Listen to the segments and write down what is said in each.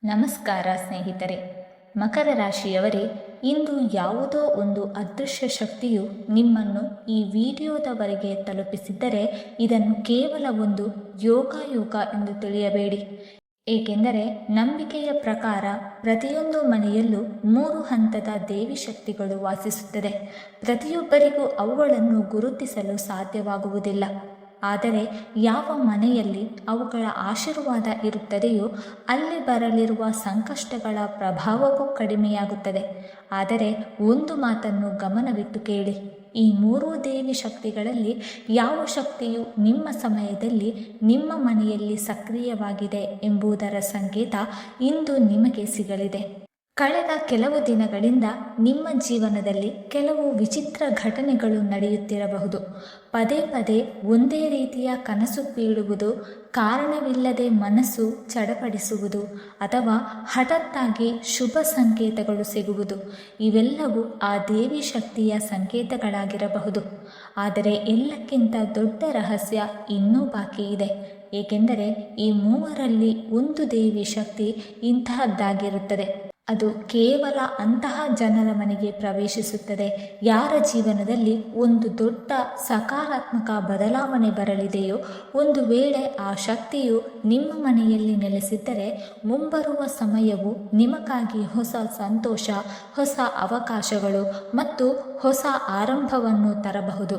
ನಮಸ್ಕಾರ ಸ್ನೇಹಿತರೆ. ಮಕರ ರಾಶಿಯವರೇ, ಇಂದು ಯಾವುದೋ ಒಂದು ಅದೃಶ್ಯ ಶಕ್ತಿಯು ನಿಮ್ಮನ್ನು ಈ ವಿಡಿಯೋದವರೆಗೆ ತಲುಪಿಸಿದ್ದರೆ ಇದನ್ನು ಕೇವಲ ಒಂದು ಯೋಗ ಎಂದು ತಿಳಿಯಬೇಡಿ. ಏಕೆಂದರೆ ನಂಬಿಕೆಯ ಪ್ರಕಾರ ಪ್ರತಿಯೊಂದು ಮನೆಯಲ್ಲೂ 3 ಹಂತದ ದೇವಿ ಶಕ್ತಿಗಳು ವಾಸಿಸುತ್ತದೆ. ಪ್ರತಿಯೊಬ್ಬರಿಗೂ ಅವುಗಳನ್ನು ಗುರುತಿಸಲು ಸಾಧ್ಯವಾಗುವುದಿಲ್ಲ. ಆದರೆ ಯಾವ ಮನೆಯಲ್ಲಿ ಅವುಗಳ ಆಶೀರ್ವಾದ ಇರುತ್ತದೆಯೋ ಅಲ್ಲಿ ಬರಲಿರುವ ಸಂಕಷ್ಟಗಳ ಪ್ರಭಾವವೂ ಕಡಿಮೆಯಾಗುತ್ತದೆ. ಆದರೆ ಒಂದು ಮಾತನ್ನು ಗಮನವಿಟ್ಟು ಕೇಳಿ, ಈ 3 ದೇವಿ ಶಕ್ತಿಗಳಲ್ಲಿ ಯಾವ ಶಕ್ತಿಯು ನಿಮ್ಮ ಸಮಯದಲ್ಲಿ ನಿಮ್ಮ ಮನೆಯಲ್ಲಿ ಸಕ್ರಿಯವಾಗಿದೆ ಎಂಬುದರ ಸಂಕೇತ ಇಂದು ನಿಮಗೆ ಸಿಗಲಿದೆ. ಕಳೆದ ಕೆಲವು ದಿನಗಳಿಂದ ನಿಮ್ಮ ಜೀವನದಲ್ಲಿ ಕೆಲವು ವಿಚಿತ್ರ ಘಟನೆಗಳು ನಡೆಯುತ್ತಿರಬಹುದು. ಪದೇ ಪದೇ ಒಂದೇ ರೀತಿಯ ಕನಸು ಬೀಳುವುದು, ಕಾರಣವಿಲ್ಲದೆ ಮನಸ್ಸು ಚಡಪಡಿಸುವುದು ಅಥವಾ ಹಠಾತ್ತಾಗಿ ಶುಭ ಸಂಕೇತಗಳು ಸಿಗುವುದು, ಇವೆಲ್ಲವೂ ಆ ದೇವಿ ಶಕ್ತಿಯ ಸಂಕೇತಗಳಾಗಿರಬಹುದು. ಆದರೆ ಎಲ್ಲಕ್ಕಿಂತ ದೊಡ್ಡ ರಹಸ್ಯ ಇನ್ನೂ ಬಾಕಿ ಇದೆ. ಏಕೆಂದರೆ ಈ 3ರಲ್ಲಿ ಒಂದು ದೇವಿ ಶಕ್ತಿ ಇಂತಹದ್ದಾಗಿರುತ್ತದೆ. ಅದು ಕೇವಲ ಅಂತಹ ಜನರ ಮನೆಗೆ ಪ್ರವೇಶಿಸುತ್ತದೆ ಯಾರ ಜೀವನದಲ್ಲಿ ಒಂದು ದೊಡ್ಡ ಸಕಾರಾತ್ಮಕ ಬದಲಾವಣೆ ಬರಲಿದೆಯೋ. ಒಂದು ವೇಳೆ ಆ ಶಕ್ತಿಯು ನಿಮ್ಮ ಮನೆಯಲ್ಲಿ ನೆಲೆಸಿದ್ದರೆ ಮುಂಬರುವ ಸಮಯವು ನಿಮಗಾಗಿ ಹೊಸ ಸಂತೋಷ, ಹೊಸ ಅವಕಾಶಗಳು ಮತ್ತು ಹೊಸ ಆರಂಭವನ್ನು ತರಬಹುದು.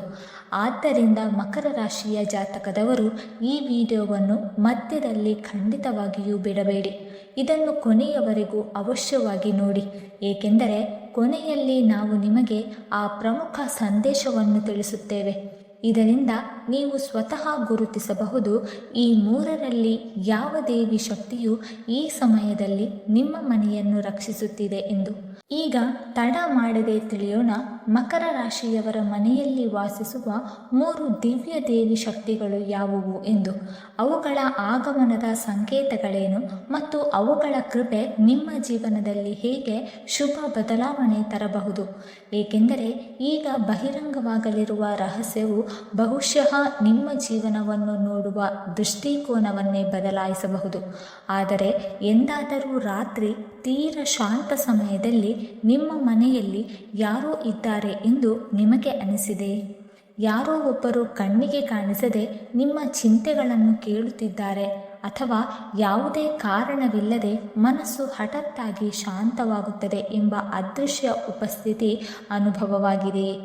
ಆದ್ದರಿಂದ ಮಕರ ರಾಶಿಯ ಜಾತಕದವರು ಈ ವಿಡಿಯೋವನ್ನು ಮಧ್ಯದಲ್ಲಿ ಖಂಡಿತವಾಗಿಯೂ ಬಿಡಬೇಡಿ. ಇದನ್ನು ಕೊನೆಯವರೆಗೂ ಅವಶ್ಯವಾಗಿ ನೋಡಿ. ಏಕೆಂದರೆ ಕೊನೆಯಲ್ಲಿ ನಾವು ನಿಮಗೆ ಆ ಪ್ರಮುಖ ಸಂದೇಶವನ್ನು ತಿಳಿಸುತ್ತೇವೆ. ಇದರಿಂದ ನೀವು ಸ್ವತಃ ಗುರುತಿಸಬಹುದು ಈ 3ರಲ್ಲಿ ಯಾವ ದೇವಿ ಶಕ್ತಿಯು ಈ ಸಮಯದಲ್ಲಿ ನಿಮ್ಮ ಮನೆಯನ್ನು ರಕ್ಷಿಸುತ್ತಿದೆ ಎಂದು. ಈಗ ತಡ ಮಾಡದೆ ತಿಳಿಯೋಣ, ಮಕರ ರಾಶಿಯವರ ಮನೆಯಲ್ಲಿ ವಾಸಿಸುವ 3 ದಿವ್ಯ ದೇವಿ ಶಕ್ತಿಗಳು ಯಾವುವು ಎಂದು, ಅವುಗಳ ಆಗಮನದ ಸಂಕೇತಗಳೇನು ಮತ್ತು ಅವುಗಳ ಕೃಪೆ ನಿಮ್ಮ ಜೀವನದಲ್ಲಿ ಹೇಗೆ ಶುಭ ಬದಲಾವಣೆ ತರಬಹುದು. ಏಕೆಂದರೆ ಈಗ ಬಹಿರಂಗವಾಗಲಿರುವ ರಹಸ್ಯವು ಬಹುಶಃ ನಿಮ್ಮ ಜೀವನವನ್ನು ನೋಡುವ ದೃಷ್ಟಿಕೋನವನ್ನೇ ಬದಲಾಯಿಸಬಹುದು. ಆದರೆ ಎಂದಾದರೂ ರಾತ್ರಿ ತೀರ ಶಾಂತ ಸಮಯದಲ್ಲಿ ನಿಮ್ಮ ಮನೆಯಲ್ಲಿ ಯಾರೋ ಇದ್ದಾರೆ ಎಂದು ನಿಮಗೆ ಅನಿಸಿದೆಯೇ? ಯಾರೋ ಒಬ್ಬರು ಕಣ್ಣಿಗೆ ಕಾಣಿಸದೆ ನಿಮ್ಮ ಚಿಂತೆಗಳನ್ನು ಕೇಳುತ್ತಿದ್ದಾರೆ ಅಥವಾ ಯಾವುದೇ ಕಾರಣವಿಲ್ಲದೆ ಮನಸ್ಸು ಹಠಾತ್ತಾಗಿ ಶಾಂತವಾಗುತ್ತದೆ ಎಂಬ ಅದೃಶ್ಯ ಉಪಸ್ಥಿತಿ ಅನುಭವವಾಗಿದೆಯೇ?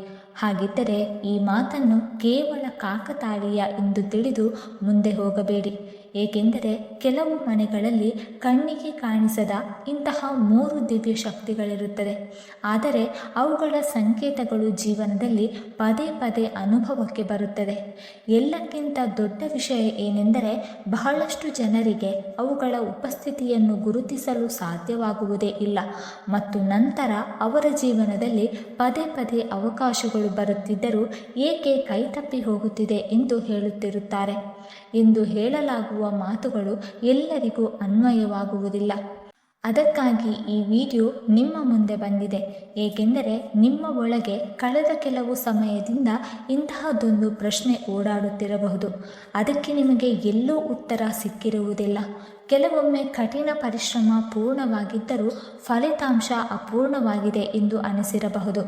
ಹಾಗಿದ್ದರೆ ಈ ಮಾತನ್ನು ಕೇವಲ ಕಾಕತಾಳೀಯ ಎಂದು ತಿಳಿದು ಮುಂದೆ ಹೋಗಬೇಡಿ. ಏಕೆಂದರೆ ಕೆಲವು ಮನೆಗಳಲ್ಲಿ ಕಣ್ಣಿಗೆ ಕಾಣಿಸದ ಇಂತಹ 3 ದಿವ್ಯ ಶಕ್ತಿಗಳಿರುತ್ತದೆ. ಆದರೆ ಅವುಗಳ ಸಂಕೇತಗಳು ಜೀವನದಲ್ಲಿ ಪದೇ ಪದೇ ಅನುಭವಕ್ಕೆ ಬರುತ್ತದೆ. ಎಲ್ಲಕ್ಕಿಂತ ದೊಡ್ಡ ವಿಷಯ ಏನೆಂದರೆ ಬಹಳಷ್ಟು ಜನರಿಗೆ ಅವುಗಳ ಉಪಸ್ಥಿತಿಯನ್ನು ಗುರುತಿಸಲು ಸಾಧ್ಯವಾಗುವುದೇ ಇಲ್ಲ ಮತ್ತು ನಂತರ ಅವರ ಜೀವನದಲ್ಲಿ ಪದೇ ಪದೇ ಅವಕಾಶಗಳು ಬರುತ್ತಿದ್ದರೂ ಏಕೆ ಕೈತಪ್ಪಿ ಹೋಗುತ್ತಿದೆ ಎಂದು ಹೇಳುತ್ತಿರುತ್ತಾರೆ. ಎಂದು ಹೇಳಲಾಗುವ ಮಾತುಗಳು ಎಲ್ಲರಿಗೂ ಅನ್ವಯವಾಗುವುದಿಲ್ಲ. ಅದಕ್ಕಾಗಿ ಈ ವಿಡಿಯೋ ನಿಮ್ಮ ಮುಂದೆ ಬಂದಿದೆ. ಏಕೆಂದರೆ ನಿಮ್ಮ ಒಳಗೆ ಕಳೆದ ಕೆಲವು ಸಮಯದಿಂದ ಇಂತಹದೊಂದು ಪ್ರಶ್ನೆ ಓಡಾಡುತ್ತಿರಬಹುದು. ಅದಕ್ಕೆ ನಿಮಗೆ ಎಲ್ಲೂ ಉತ್ತರ ಸಿಕ್ಕಿರುವುದಿಲ್ಲ. ಕೆಲವೊಮ್ಮೆ ಕಠಿಣ ಪರಿಶ್ರಮ ಪೂರ್ಣವಾಗಿದ್ದರೂ ಫಲಿತಾಂಶ ಅಪೂರ್ಣವಾಗಿದೆ ಎಂದು ಅನಿಸಿರಬಹುದು.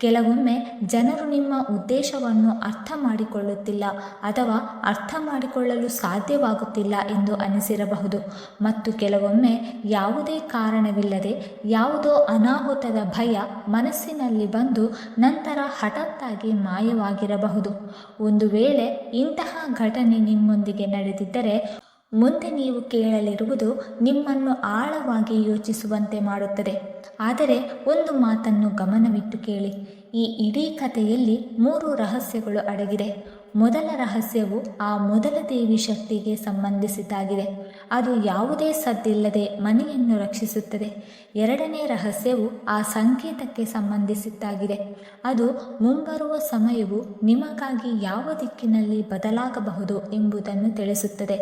ಕೆಲವೊಮ್ಮೆ ಜನರು ನಿಮ್ಮ ಉದ್ದೇಶವನ್ನು ಅರ್ಥ ಮಾಡಿಕೊಳ್ಳುತ್ತಿಲ್ಲ ಅಥವಾ ಅರ್ಥ ಮಾಡಿಕೊಳ್ಳಲು ಸಾಧ್ಯವಾಗುತ್ತಿಲ್ಲ ಎಂದು ಅನಿಸಿರಬಹುದು. ಮತ್ತು ಕೆಲವೊಮ್ಮೆ ಯಾವುದೇ ಕಾರಣವಿಲ್ಲದೆ ಯಾವುದೋ ಅನಾಹುತದ ಭಯ ಮನಸ್ಸಿನಲ್ಲಿ ಬಂದು ನಂತರ ಹಠಾತ್ತಾಗಿ ಮಾಯವಾಗಿರಬಹುದು. ಒಂದು ವೇಳೆ ಇಂತಹ ಘಟನೆ ನಿಮ್ಮೊಂದಿಗೆ ನಡೆದಿದ್ದರೆ ಮುಂದೆ ನೀವು ಕೇಳಲಿರುವುದು ನಿಮ್ಮನ್ನು ಆಳವಾಗಿ ಯೋಚಿಸುವಂತೆ ಮಾಡುತ್ತದೆ. ಆದರೆ ಒಂದು ಮಾತನ್ನು ಗಮನವಿಟ್ಟು ಕೇಳಿ, ಈ ಇಡೀ ಕಥೆಯಲ್ಲಿ 3 ರಹಸ್ಯಗಳು ಅಡಗಿದೆ. ಮೊದಲ ರಹಸ್ಯವು ಆ ಮೊದಲ ದೇವಿ ಶಕ್ತಿಗೆ ಸಂಬಂಧಿಸಿದ್ದಾಗಿದೆ. ಅದು ಯಾವುದೇ ಸದ್ದಿಲ್ಲದೆ ಮನೆಯನ್ನು ರಕ್ಷಿಸುತ್ತದೆ. ಎರಡನೇ ರಹಸ್ಯವು ಆ ಸಂಕೇತಕ್ಕೆ ಸಂಬಂಧಿಸಿದ್ದಾಗಿದೆ. ಅದು ಮುಂಬರುವ ಸಮಯವು ನಿಮಗಾಗಿ ಯಾವ ದಿಕ್ಕಿನಲ್ಲಿ ಬದಲಾಗಬಹುದು ಎಂಬುದನ್ನು ತಿಳಿಸುತ್ತದೆ.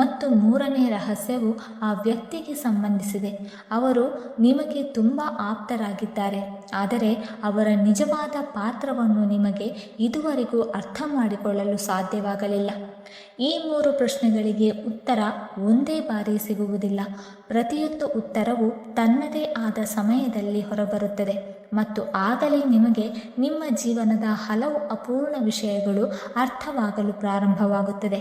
ಮತ್ತು 3ನೇ ರಹಸ್ಯವು ಆ ವ್ಯಕ್ತಿಗೆ ಸಂಬಂಧಿಸಿದೆ. ಅವರು ನಿಮಗೆ ತುಂಬ ಆಪ್ತರಾಗಿದ್ದಾರೆ, ಆದರೆ ಅವರ ನಿಜವಾದ ಪಾತ್ರವನ್ನು ನಿಮಗೆ ಇದುವರೆಗೂ ಅರ್ಥ ಮಾಡಿಕೊಳ್ಳಲು ಸಾಧ್ಯವಾಗಲಿಲ್ಲ. ಈ 3 ಪ್ರಶ್ನೆಗಳಿಗೆ ಉತ್ತರ ಒಂದೇ ಬಾರಿ ಸಿಗುವುದಿಲ್ಲ. ಪ್ರತಿಯೊಂದು ಉತ್ತರವು ತನ್ನದೇ ಆದ ಸಮಯದಲ್ಲಿ ಹೊರಬರುತ್ತದೆ ಮತ್ತು ಆಗಲೇ ನಿಮಗೆ ನಿಮ್ಮ ಜೀವನದ ಹಲವು ಅಪೂರ್ಣ ವಿಷಯಗಳು ಅರ್ಥವಾಗಲು ಪ್ರಾರಂಭವಾಗುತ್ತದೆ.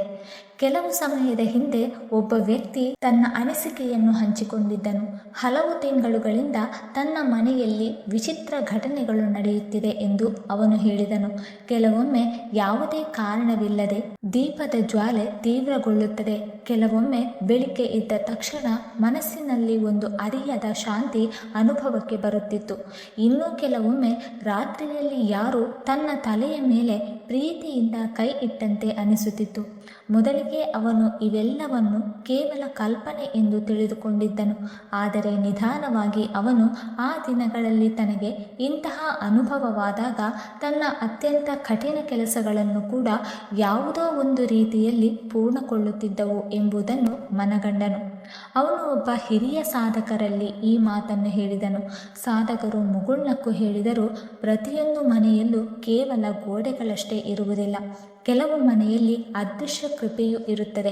ಕೆಲವು ಸಮಯದ ಹಿಂದೆ ಒಬ್ಬ ವ್ಯಕ್ತಿ ತನ್ನ ಅನಿಸಿಕೆಯನ್ನು ಹಂಚಿಕೊಂಡಿದ್ದನು. ಹಲವು ತಿಂಗಳುಗಳಿಂದ ತನ್ನ ಮನೆಯಲ್ಲಿ ವಿಚಿತ್ರ ಘಟನೆಗಳು ನಡೆಯುತ್ತಿದೆ ಎಂದು ಅವನು ಹೇಳಿದನು. ಕೆಲವೊಮ್ಮೆ ಯಾವುದೇ ಕಾರಣವಿಲ್ಲದೆ ದೀಪದ ಜ್ವಾಲೆ ತೀವ್ರಗೊಳ್ಳುತ್ತದೆ. ಕೆಲವೊಮ್ಮೆ ಬೆಳಿಗ್ಗೆ ಎದ್ದ ತಕ್ಷಣ ಮನಸ್ಸಿನಲ್ಲಿ ಒಂದು ಅರಿಯದ ಶಾಂತಿ ಅನುಭವಕ್ಕೆ ಬರುತ್ತಿತ್ತು. ಇನ್ನೂ ಕೆಲವೊಮ್ಮೆ ರಾತ್ರಿಯಲ್ಲಿ ಯಾರು ತನ್ನ ತಲೆಯ ಮೇಲೆ ಪ್ರೀತಿಯಿಂದ ಕೈ ಇಟ್ಟಂತೆ ಅನಿಸುತ್ತಿತ್ತು. ಮೊದಲಿಗೆ ಅವನು ಇವೆಲ್ಲವನ್ನು ಕೇವಲ ಕಲ್ಪನೆ ಎಂದು ತಿಳಿದುಕೊಂಡಿದ್ದನು. ಆದರೆ ನಿಧಾನವಾಗಿ ಅವನು ಆ ದಿನಗಳಲ್ಲಿ ತನಗೆ ಇಂತಹ ಅನುಭವವಾದಾಗ ತನ್ನ ಅತ್ಯಂತ ಕಠಿಣ ಕೆಲಸಗಳನ್ನು ಕೂಡ ಯಾವುದೋ ಒಂದು ರೀತಿಯಲ್ಲಿ ಪೂರ್ಣಗೊಳ್ಳುತ್ತಿದ್ದವು ಎಂಬುದನ್ನು ಮನಗಂಡನು. ಅವನು ಒಬ್ಬ ಹಿರಿಯ ಸಾಧಕರಲ್ಲಿ ಈ ಮಾತನ್ನು ಹೇಳಿದನು. ಸಾಧಕರು ಮುಗುಳ್ನಕ್ಕು ಹೇಳಿದರು, ಪ್ರತಿಯೊಂದು ಮನೆಯಲ್ಲೂ ಕೇವಲ ಗೋಡೆಗಳಷ್ಟೇ ಇರುವುದಿಲ್ಲ. ಕೆಲವು ಮನೆಯಲ್ಲಿ ಅದೃಶ್ಯ ಕೃಪೆಯೂ ಇರುತ್ತದೆ.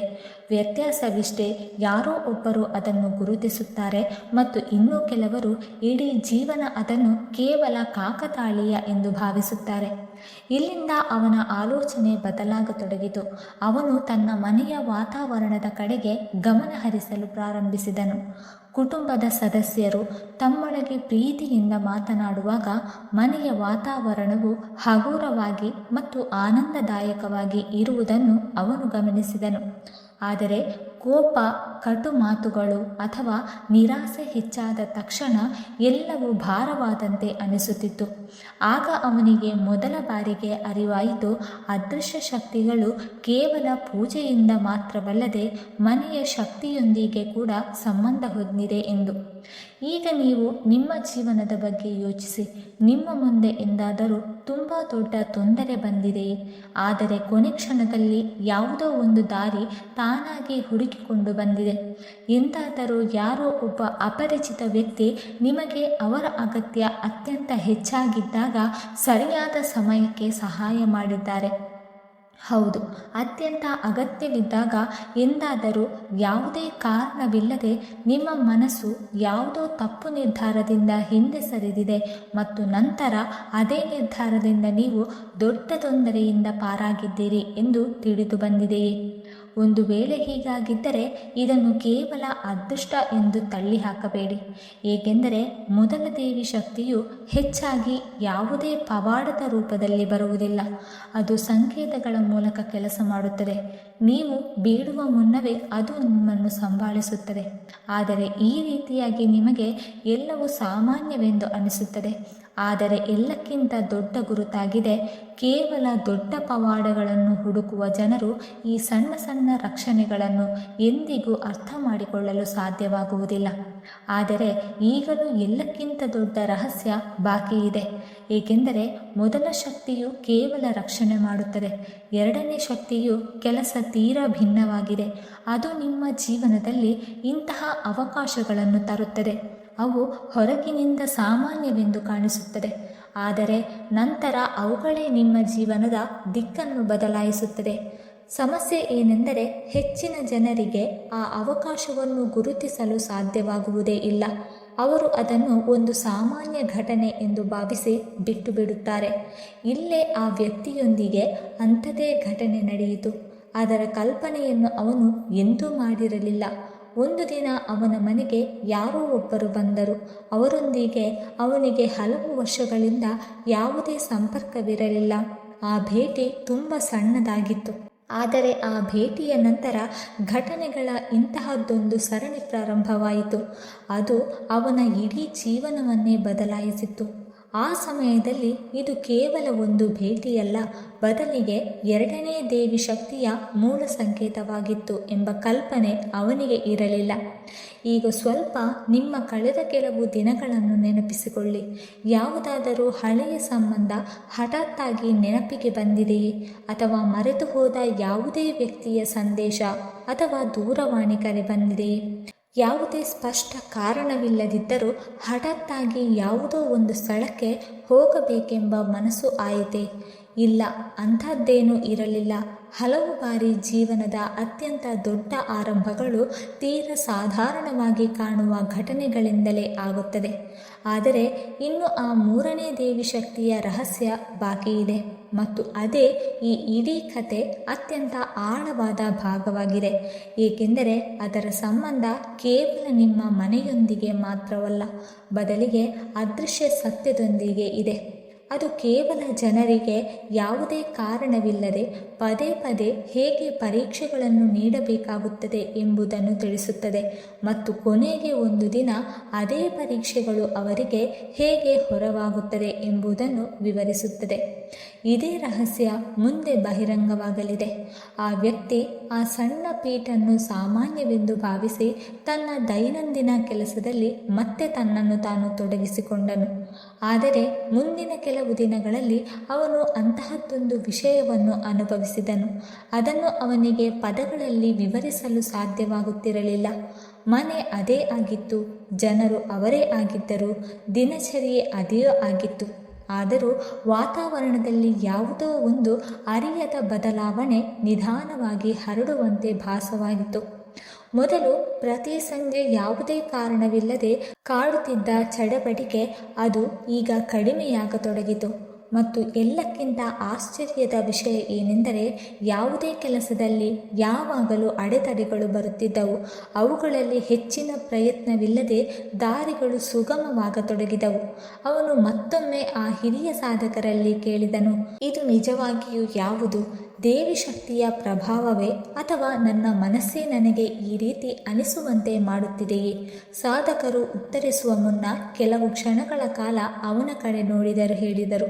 ವ್ಯತ್ಯಾಸವಿಷ್ಟೇ, ಯಾರೋ ಒಬ್ಬರು ಅದನ್ನು ಗುರುತಿಸುತ್ತಾರೆ ಮತ್ತು ಇನ್ನೂ ಕೆಲವರು ಇಡೀ ಜೀವನ ಅದನ್ನು ಕೇವಲ ಕಾಕತಾಳೀಯ ಎಂದು ಭಾವಿಸುತ್ತಾರೆ. ಇಲ್ಲಿಂದ ಅವನ ಆಲೋಚನೆ ಬದಲಾಗತೊಡಗಿತು. ಅವನು ತನ್ನ ಮನೆಯ ವಾತಾವರಣದ ಕಡೆಗೆ ಗಮನ ಹರಿಸಲು ಪ್ರಾರಂಭಿಸಿದನು. ಕುಟುಂಬದ ಸದಸ್ಯರು ತಮ್ಮೊಳಗೆ ಪ್ರೀತಿಯಿಂದ ಮಾತನಾಡುವಾಗ ಮನೆಯ ವಾತಾವರಣವು ಹಗುರವಾಗಿ ಮತ್ತು ಆನಂದದಾಯಕವಾಗಿ ಇರುವುದನ್ನು ಅವನು ಗಮನಿಸಿದನು. ಆದರೆ ಕೋಪ, ಕಟು ಮಾತುಗಳು ಅಥವಾ ನಿರಾಸೆ ಹೆಚ್ಚಾದ ತಕ್ಷಣ ಎಲ್ಲವೂ ಭಾರವಾದಂತೆ ಅನಿಸುತ್ತಿತ್ತು. ಆಗ ಅವನಿಗೆ ಮೊದಲ ಬಾರಿಗೆ ಅರಿವಾಯಿತು, ಅದೃಶ್ಯ ಶಕ್ತಿಗಳು ಕೇವಲ ಪೂಜೆಯಿಂದ ಮಾತ್ರವಲ್ಲದೆ ಮನೆಯ ಶಕ್ತಿಯೊಂದಿಗೆ ಕೂಡ ಸಂಬಂಧ ಹೊಂದಿದೆ ಎಂದು. ಈಗ ನೀವು ನಿಮ್ಮ ಜೀವನದ ಬಗ್ಗೆ ಯೋಚಿಸಿ. ನಿಮ್ಮ ಮುಂದೆ ಎಂದಾದರೂ ತುಂಬ ದೊಡ್ಡ ತೊಂದರೆ ಬಂದಿದೆಯೇ? ಆದರೆ ಕೊನೆ ಕ್ಷಣದಲ್ಲಿ ಯಾವುದೋ ಒಂದು ದಾರಿ ತಾನಾಗಿ ಹುಡುಕಿಕೊಂಡು ಬಂದಿದೆ. ಎಂದಾದರೂ ಯಾರೋ ಒಬ್ಬ ಅಪರಿಚಿತ ವ್ಯಕ್ತಿ ನಿಮಗೆ ಅವರ ಅಗತ್ಯ ಅತ್ಯಂತ ಹೆಚ್ಚಾಗಿದ್ದಾಗ ಸರಿಯಾದ ಸಮಯಕ್ಕೆ ಸಹಾಯ ಮಾಡಿದ್ದಾರೆ. ಹೌದು, ಅತ್ಯಂತ ಅಗತ್ಯವಿದ್ದಾಗ ಎಂದಾದರೂ ಯಾವುದೇ ಕಾರಣವಿಲ್ಲದೆ ನಿಮ್ಮ ಮನಸ್ಸು ಯಾವುದೋ ತಪ್ಪು ನಿರ್ಧಾರದಿಂದ ಹಿಂದೆ ಸರಿದಿದೆ ಮತ್ತು ನಂತರ ಅದೇ ನಿರ್ಧಾರದಿಂದ ನೀವು ದೊಡ್ಡ ತೊಂದರೆಯಿಂದ ಪಾರಾಗಿದ್ದೀರಿ ಎಂದು ತಿಳಿದು ಬಂದಿದೆಯೇ? ಒಂದು ವೇಳೆ ಹೀಗಾಗಿದ್ದರೆ ಇದನ್ನು ಕೇವಲ ಅದೃಷ್ಟ ಎಂದು ತಳ್ಳಿ ಹಾಕಬೇಡಿ. ಏಕೆಂದರೆ ಮೊದಲ ದೇವಿ ಶಕ್ತಿಯು ಹೆಚ್ಚಾಗಿ ಯಾವುದೇ ಪವಾಡದ ರೂಪದಲ್ಲಿ ಬರುವುದಿಲ್ಲ. ಅದು ಸಂಕೇತಗಳ ಮೂಲಕ ಕೆಲಸ ಮಾಡುತ್ತದೆ. ನೀವು ಬೀಳುವ ಮುನ್ನವೇ ಅದು ನಿಮ್ಮನ್ನು ಸಂಭಾಳಿಸುತ್ತದೆ. ಆದರೆ ಈ ರೀತಿಯಾಗಿ ನಿಮಗೆ ಎಲ್ಲವೂ ಸಾಮಾನ್ಯವೆಂದು ಅನಿಸುತ್ತದೆ. ಆದರೆ ಎಲ್ಲಕ್ಕಿಂತ ದೊಡ್ಡ ಗುರುತಾಗಿದೆ, ಕೇವಲ ದೊಡ್ಡ ಪವಾಡಗಳನ್ನು ಹುಡುಕುವ ಜನರು ಈ ಸಣ್ಣ ಸಣ್ಣ ರಕ್ಷಣೆಗಳನ್ನು ಎಂದಿಗೂ ಅರ್ಥ ಮಾಡಿಕೊಳ್ಳಲು ಸಾಧ್ಯವಾಗುವುದಿಲ್ಲ. ಆದರೆ ಈಗಲೂ ಎಲ್ಲಕ್ಕಿಂತ ದೊಡ್ಡ ರಹಸ್ಯ ಬಾಕಿ ಇದೆ. ಏಕೆಂದರೆ ಮೊದಲ ಶಕ್ತಿಯು ಕೇವಲ ರಕ್ಷಣೆ ಮಾಡುತ್ತದೆ. ಎರಡನೇ ಶಕ್ತಿಯು ಕೆಲಸ ತೀರಾ ಭಿನ್ನವಾಗಿದೆ. ಅದು ನಿಮ್ಮ ಜೀವನದಲ್ಲಿ ಇಂತಹ ಅವಕಾಶಗಳನ್ನು ತರುತ್ತದೆ. ಅವು ಹೊರಗಿನಿಂದ ಸಾಮಾನ್ಯವೆಂದು ಕಾಣಿಸುತ್ತದೆ, ಆದರೆ ನಂತರ ಅವುಗಳೇ ನಿಮ್ಮ ಜೀವನದ ದಿಕ್ಕನ್ನು ಬದಲಾಯಿಸುತ್ತದೆ. ಸಮಸ್ಯೆ ಏನೆಂದರೆ ಹೆಚ್ಚಿನ ಜನರಿಗೆ ಆ ಅವಕಾಶವನ್ನು ಗುರುತಿಸಲು ಸಾಧ್ಯವಾಗುವುದೇ ಇಲ್ಲ. ಅವರು ಅದನ್ನು ಒಂದು ಸಾಮಾನ್ಯ ಘಟನೆ ಎಂದು ಭಾವಿಸಿ ಬಿಟ್ಟು ಬಿಡುತ್ತಾರೆ. ಇಲ್ಲೇ ಆ ವ್ಯಕ್ತಿಯೊಂದಿಗೆ ಅಂಥದೇ ಘಟನೆ ನಡೆಯಿತು. ಅದರ ಕಲ್ಪನೆಯನ್ನು ಅವನು ಎಂದೂ ಮಾಡಿರಲಿಲ್ಲ. ಒಂದು ದಿನ ಅವನ ಮನೆಗೆ ಯಾರೋ ಒಬ್ಬರು ಬಂದರು. ಅವರೊಂದಿಗೆ ಅವನಿಗೆ ಹಲವು ವರ್ಷಗಳಿಂದ ಯಾವುದೇ ಸಂಪರ್ಕವಿರಲಿಲ್ಲ. ಆ ಭೇಟಿ ತುಂಬ ಸಣ್ಣದಾಗಿತ್ತು. ಆದರೆ ಆ ಭೇಟಿಯ ನಂತರ ಘಟನೆಗಳ ಇಂತಹದ್ದೊಂದು ಸರಣಿ ಪ್ರಾರಂಭವಾಯಿತು. ಅದು ಅವನ ಇಡೀ ಜೀವನವನ್ನೇ ಬದಲಾಯಿಸಿತು. ಆ ಸಮಯದಲ್ಲಿ ಇದು ಕೇವಲ ಒಂದು ಭೇಟಿಯಲ್ಲ, ಬದಲಿಗೆ ಎರಡನೇ ದೇವಿ ಶಕ್ತಿಯ ಮೂಲ ಸಂಕೇತವಾಗಿತ್ತು ಎಂಬ ಕಲ್ಪನೆ ಅವನಿಗೆ ಇರಲಿಲ್ಲ. ಈಗ ಸ್ವಲ್ಪ ನಿಮ್ಮ ಕಳೆದ ಕೆಲವು ದಿನಗಳನ್ನು ನೆನಪಿಸಿಕೊಳ್ಳಿ. ಯಾವುದಾದರೂ ಹಳೆಯ ಸಂಬಂಧ ಹಠಾತ್ತಾಗಿ ನೆನಪಿಗೆ ಬಂದಿದೆಯೇ? ಅಥವಾ ಮರೆತು ಹೋದ ಯಾವುದೇ ವ್ಯಕ್ತಿಯ ಸಂದೇಶ ಅಥವಾ ದೂರವಾಣಿ ಕರೆ ಬಂದಿದೆಯೇ? ಯಾವುದೇ ಸ್ಪಷ್ಟ ಕಾರಣವಿಲ್ಲದಿದ್ದರೂ ಹಠಾತ್ತಾಗಿ ಯಾವುದೋ ಒಂದು ಸ್ಥಳಕ್ಕೆ ಹೋಗಬೇಕೆಂಬ ಮನಸ್ಸು ಆಯಿತೆ? ಇಲ್ಲ, ಅಂಥದ್ದೇನೂ ಇರಲಿಲ್ಲ. ಹಲವು ಬಾರಿ ಜೀವನದ ಅತ್ಯಂತ ದೊಡ್ಡ ಆರಂಭಗಳು ತೀರ ಸಾಧಾರಣವಾಗಿ ಕಾಣುವ ಘಟನೆಗಳಿಂದಲೇ ಆಗುತ್ತದೆ. ಆದರೆ ಇನ್ನು ಆ ಮೂರನೇ ದೇವಿ ಶಕ್ತಿಯ ರಹಸ್ಯ ಬಾಕಿ ಇದೆ, ಮತ್ತು ಅದೇ ಈ ಇಡೀ ಕತೆ ಅತ್ಯಂತ ಆಳವಾದ ಭಾಗವಾಗಿದೆ. ಏಕೆಂದರೆ ಅದರ ಸಂಬಂಧ ಕೇವಲ ನಿಮ್ಮ ಮನೆಯೊಂದಿಗೆ ಮಾತ್ರವಲ್ಲ, ಬದಲಿಗೆ ಅದೃಶ್ಯ ಸತ್ಯದೊಂದಿಗೆ ಇದೆ. ಅದು ಕೇವಲ ಜನರಿಗೆ ಯಾವುದೇ ಕಾರಣವಿಲ್ಲದೆ ಪದೇ ಪದೇ ಹೇಗೆ ಪರೀಕ್ಷೆಗಳನ್ನು ನೀಡಬೇಕಾಗುತ್ತದೆ ಎಂಬುದನ್ನು ತಿಳಿಸುತ್ತದೆ, ಮತ್ತು ಕೊನೆಗೆ ಒಂದು ದಿನ ಅದೇ ಪರೀಕ್ಷೆಗಳು ಅವರಿಗೆ ಹೇಗೆ ಹೊರವಾಗುತ್ತದೆ ಎಂಬುದನ್ನು ವಿವರಿಸುತ್ತದೆ. ಇದೇ ರಹಸ್ಯ ಮುಂದೆ ಬಹಿರಂಗವಾಗಲಿದೆ. ಆ ವ್ಯಕ್ತಿ ಆ ಸಣ್ಣ ಪೀಠನ್ನು ಸಾಮಾನ್ಯವೆಂದು ಭಾವಿಸಿ ತನ್ನ ದೈನಂದಿನ ಕೆಲಸದಲ್ಲಿ ಮತ್ತೆ ತನ್ನನ್ನು ತಾನು ತೊಡಗಿಸಿಕೊಂಡನು. ಆದರೆ ಮುಂದಿನ ಕೆಲವು ದಿನಗಳಲ್ಲಿ ಅವನು ಅಂತಹದ್ದೊಂದು ವಿಷಯವನ್ನು ಅನುಭವಿಸಿದನು. ಅದನ್ನು ಅವನಿಗೆ ಪದಗಳಲ್ಲಿ ವಿವರಿಸಲು ಸಾಧ್ಯವಾಗುತ್ತಿರಲಿಲ್ಲ. ಮನೆ ಅದೇ ಆಗಿತ್ತು, ಜನರು ಅವರೇ ಆಗಿದ್ದರು, ದಿನಚರಿಯೇ ಅದೇ ಆಗಿತ್ತು. ಆದರೂ ವಾತಾವರಣದಲ್ಲಿ ಯಾವುದೋ ಒಂದು ಅರಿಯದ ಬದಲಾವಣೆ ನಿಧಾನವಾಗಿ ಹರಡುವಂತೆ ಭಾಸವಾಗಿತ್ತು. ಮೊದಲು ಪ್ರತಿ ಸಂಜೆ ಯಾವುದೇ ಕಾರಣವಿಲ್ಲದೆ ಕಾಡುತ್ತಿದ್ದ ಚಡಪಟಿಕೆ ಅದು ಈಗ ಕಡಿಮೆಯಾಗತೊಡಗಿತು. ಮತ್ತು ಎಲ್ಲಕ್ಕಿಂತ ಆಶ್ಚರ್ಯದ ವಿಷಯ ಏನೆಂದರೆ, ಯಾವುದೇ ಕೆಲಸದಲ್ಲಿ ಯಾವಾಗಲೂ ಅಡೆತಡೆಗಳು ಬರುತ್ತಿದ್ದವು. ಅವುಗಳಲ್ಲಿ ಹೆಚ್ಚಿನ ಪ್ರಯತ್ನವಿಲ್ಲದೆ ದಾರಿಗಳು ಸುಗಮವಾಗತೊಡಗಿದವು. ಅವನು ಮತ್ತೊಮ್ಮೆ ಆ ಹಿರಿಯ ಸಾಧಕರಲ್ಲಿ ಕೇಳಿದನು, ಇದು ನಿಜವಾಗಿಯೂ ಯಾವುದು? ದೇವಿ ಶಕ್ತಿಯ ಪ್ರಭಾವವೇ, ಅಥವಾ ನನ್ನ ಮನಸ್ಸೇ ನನಗೆ ಈ ರೀತಿ ಅನಿಸುವಂತೆ ಮಾಡುತ್ತಿದೆಯೇ? ಸಾಧಕರು ಉತ್ತರಿಸುವ ಮುನ್ನ ಕೆಲವು ಕ್ಷಣಗಳ ಕಾಲ ಅವನ ಕಡೆ ನೋಡಿದರು. ಹೇಳಿದರು,